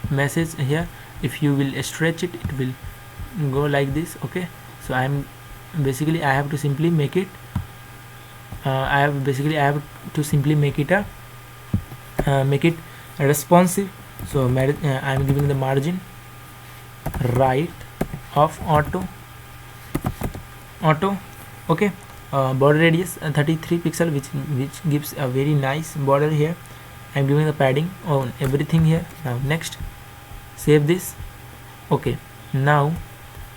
message here. If you will stretch it, it will go like this. Okay, so I am basically I have to simply make it I have to simply make it responsive. So I am giving the margin right of auto. Okay, border radius 33 pixel, which gives a very nice border here. I am giving the padding on everything here. Now next, save this. Okay, now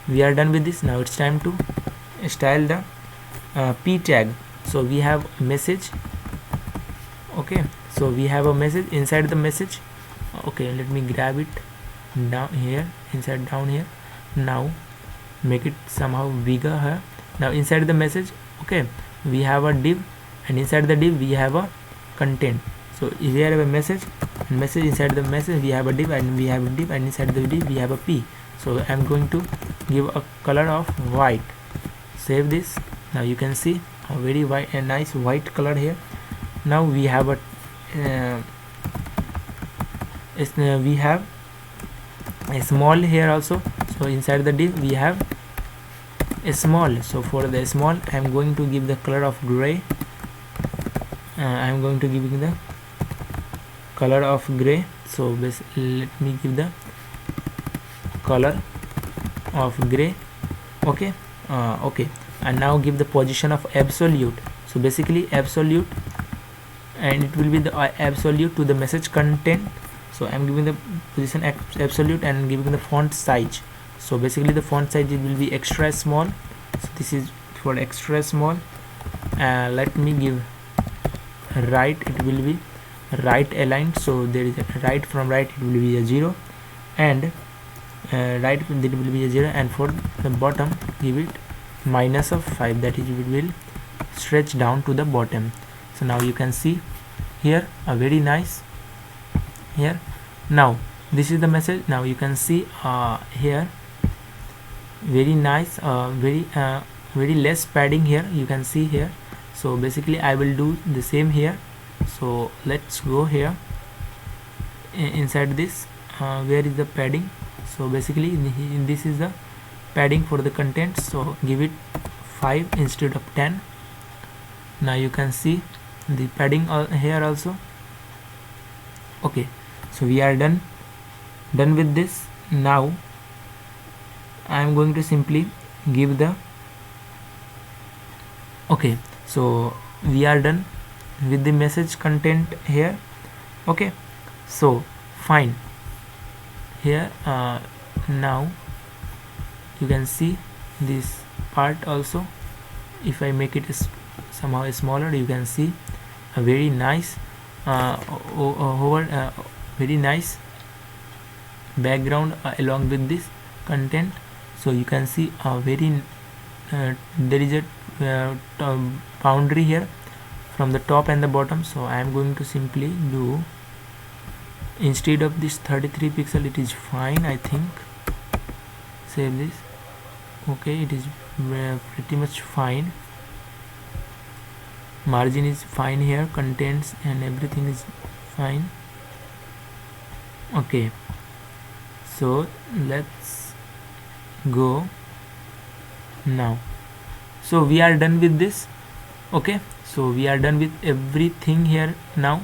we are done with this. Now it's time to style the p tag. So we have message. Okay, so we have a message inside the message. Okay, let me grab it down here, down here. Now make it somehow bigger here. Now inside the message, okay, we have a div, and inside the div we have a content. So here we have a message, and message inside the message we have a div, and we have a div, and inside the div we have a p. So I am going to give a color of white. Save this. Now you can see a very white and nice white color here. Now we have a we have a small here also. So inside the div we have a small. So for the small I am going to give the color of gray. I am going to give the color of gray. So let me give the color of gray. Okay, okay, and now give the position of absolute. So basically absolute, and it will be the absolute to the message content. So I'm giving the position absolute and giving the font size. So basically the font size will be extra small, so this is for extra small. Let me give right, it will be right aligned, so there is a right, from right it will be a 0, and right it will be a 0, and for the bottom give it minus of 5, that is it will stretch down to the bottom. So now you can see here a very nice here. Now this is the message. Now you can see here very nice, very less padding here, you can see here. So basically I will do the same here. So let's go here inside this, where is the padding. So basically this is the padding for the content, so give it 5 instead of 10. Now you can see the padding here also. Okay, so we are done with this. Now I am going to simply give the, okay, so we are done with the message content here. Okay, so fine here. Now you can see this part also. If I make it somehow smaller, you can see a very nice very nice background along with this content. So you can see a very there is a boundary here from the top and the bottom. So I am going to simply do, instead of this 33 pixel, it is fine, I think. Save this. Okay, it is pretty much fine. Margin is fine here, contents and everything is fine. Okay, so let's go now. So we are done with this. Okay, so we are done with everything here now.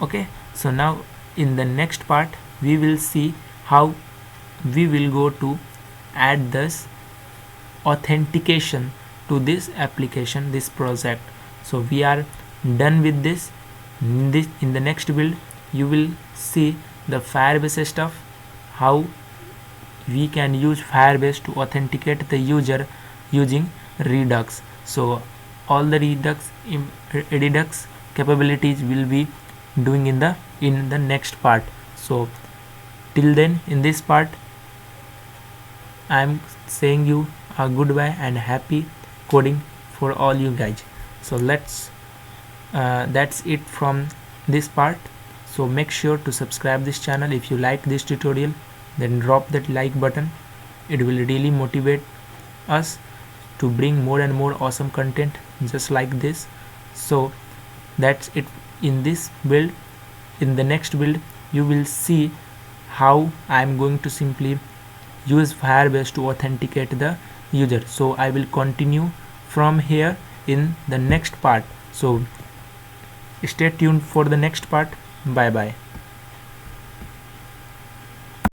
Okay, so now in the next part we will see how we will go to add this authentication to this application, this project. So we are done with this. In the next build you will see the Firebase stuff, how we can use Firebase to authenticate the user using Redux. So all the Redux capabilities will be doing in the next part. So till then, in this part I am saying you a goodbye and happy coding for all you guys. So that's it from this part. So make sure to subscribe this channel. If you like this tutorial, then drop that like button. It will really motivate us to bring more and more awesome content just like this. So that's it in this build. In the next build you will see how I am going to simply use Firebase to authenticate the user. So I will continue from here in the next part. So stay tuned for the next part. Bye bye.